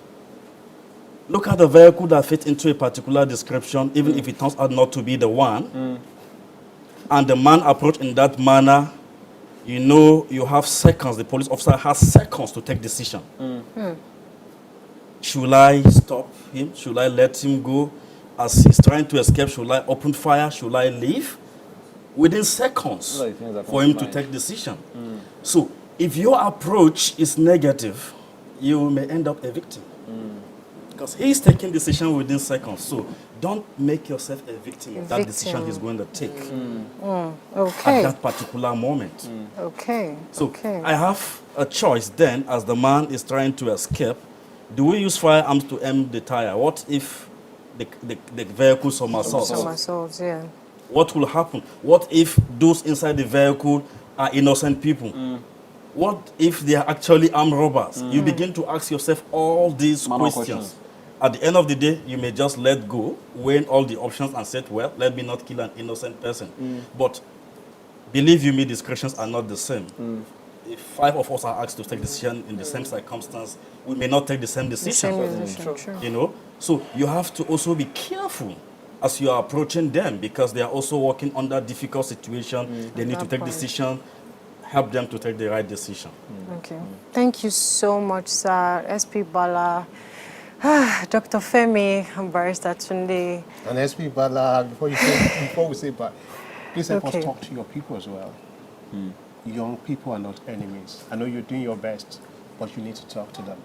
look at the vehicle that fits into a particular description, even if it turns out not to be the one, and the man approached in that manner, you know you have seconds, the police officer has seconds to take decision. Should I stop him? Should I let him go? As he's trying to escape, should I open fire? Should I leave? Within seconds for him to take decision. So if your approach is negative, you may end up a victim. Because he's taking decision within seconds. So don't make yourself a victim of that decision he's going to take Okay. at that particular moment. Okay. So okay. I have a choice then, as the man is trying to escape. Do we use firearms to aim the tire? What if the vehicle somersaults? Somersaults, yeah. What will happen? What if those inside the vehicle are innocent people? What if they are actually armed robbers? You begin to ask yourself all these questions. At the end of the day, you may just let go, weighing all the options and said, well, let me not kill an innocent person. But believe you me, discretions are not the same. If 5 of us are asked to take decision in the same circumstance, we may not take the same decision. True. You know, so you have to also be careful as you are approaching them, because they are also working under difficult situation. They need to take decision. Help them to take the right decision. Okay. Thank you so much, sir. SP Bala, Dr. Femi, and Barrister Tunde. And SP Bala, before we say bye, please help us talk to your people as well. Young people are not enemies. I know you're doing your best, but you need to talk to them.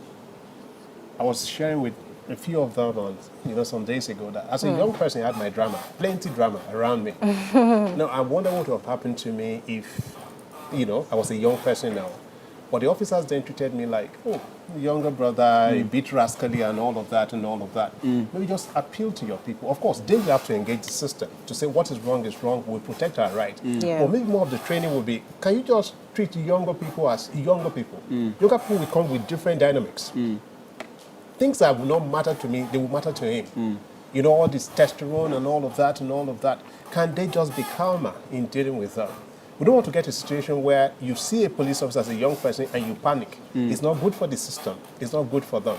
I was sharing with a few of them on, some days ago that as a young person, I had my drama, plenty drama around me. Now, I wonder what would have happened to me if, I was a young person now. But the officers then treated me like, younger brother, a bit rascally and all of that. Maybe just appeal to your people. Of course, then we have to engage the system to say what is wrong, we'll protect our right. Yeah. Or maybe more of the training will be, can you just treat younger people as younger people? Younger people will come with different dynamics. Things that will not matter to me, they will matter to him. All this testosterone and all of that. Can they just be calmer in dealing with them? We don't want to get to a situation where you see a police officer as a young person and you panic. It's not good for the system. It's not good for them.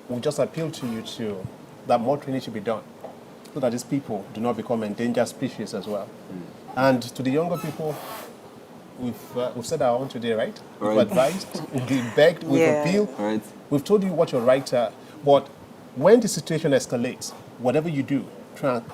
We just appeal to you that more training should be done so that these people do not become endangered species as well. And to the younger people, we've said our own today, right? We've advised, we've begged, we've appealed. Right. We've told you what your rights are. But when the situation escalates, whatever you do, try and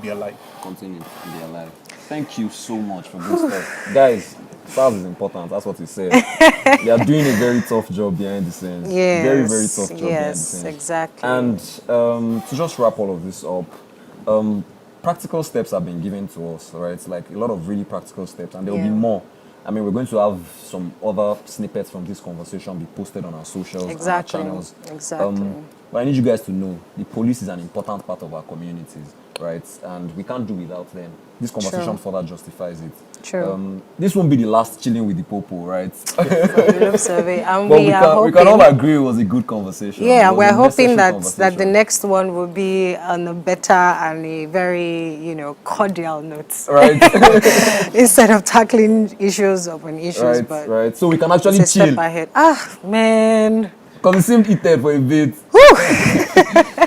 be alive. Continue to be alive. Thank you so much for good stuff. Guys, SARS is important. That's what he said. They are doing a very tough job behind the scenes. Yes. Very, very tough job behind the scenes. Yes, exactly. And to just wrap all of this up, practical steps have been given to us, right? Like a lot of really practical steps, and there will be more. I mean, we're going to have some other snippets from this conversation be posted on our socials and our channels. Exactly. But I need you guys to know the police is an important part of our communities, right? And we can't do without them. This conversation further justifies it. True. This won't be the last chilling with the popo, right? Survey. And but we can all agree it was a good conversation. Yeah, we're hoping that the next one will be on a better and a very, cordial note. Right. Instead of tackling issues upon issues. Right. So we can actually it's a chill. step ahead. Man. Because it seemed heated for a bit.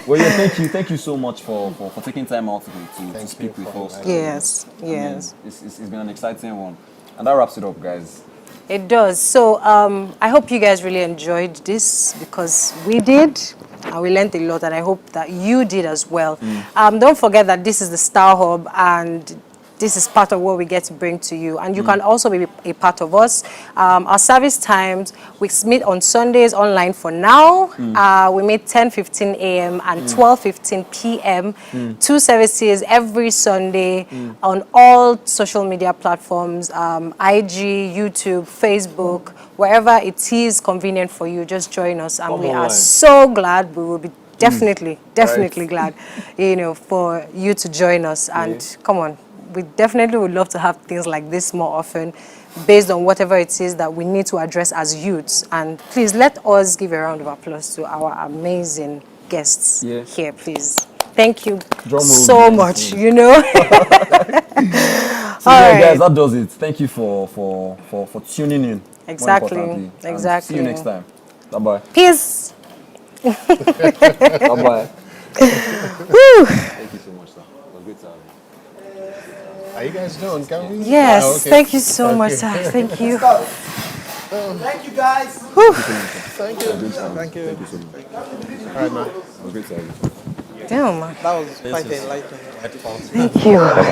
Well, yeah, thank you so much for taking time out to speak with us. Yes. I mean, it's been an exciting one. And that wraps it up, guys. It does. So I hope you guys really enjoyed this, because we did, and we learned a lot, and I hope that you did as well. Don't forget that this is the Starhub, and this is part of what we get to bring to you, and you can also be a part of us. Our service times, we meet on Sundays online for now. We meet 10:15 a.m. and 12:15 p.m. 2 services every Sunday on all social media platforms, IG, YouTube, Facebook, wherever it is convenient for you. Just join us, and we are so glad. We will be definitely glad, for you to join us. And come on. We definitely would love to have things like this more often, based on whatever it is that we need to address as youths. And please let us give a round of applause to our amazing guests here, please. Thank you so much, So guys, that does it. Thank you for tuning in. Exactly. See you next time. Bye-bye. Peace. Bye-bye. Woo. Thank you so much, sir. It was great to have you. Are you guys done? Can we? Yes, thank you so much, sir. Thank you. Thank you, guys. Thank you. Thank you so much. All right, man. It was great to have you. Damn, man. That was quite enlightening. Thank you.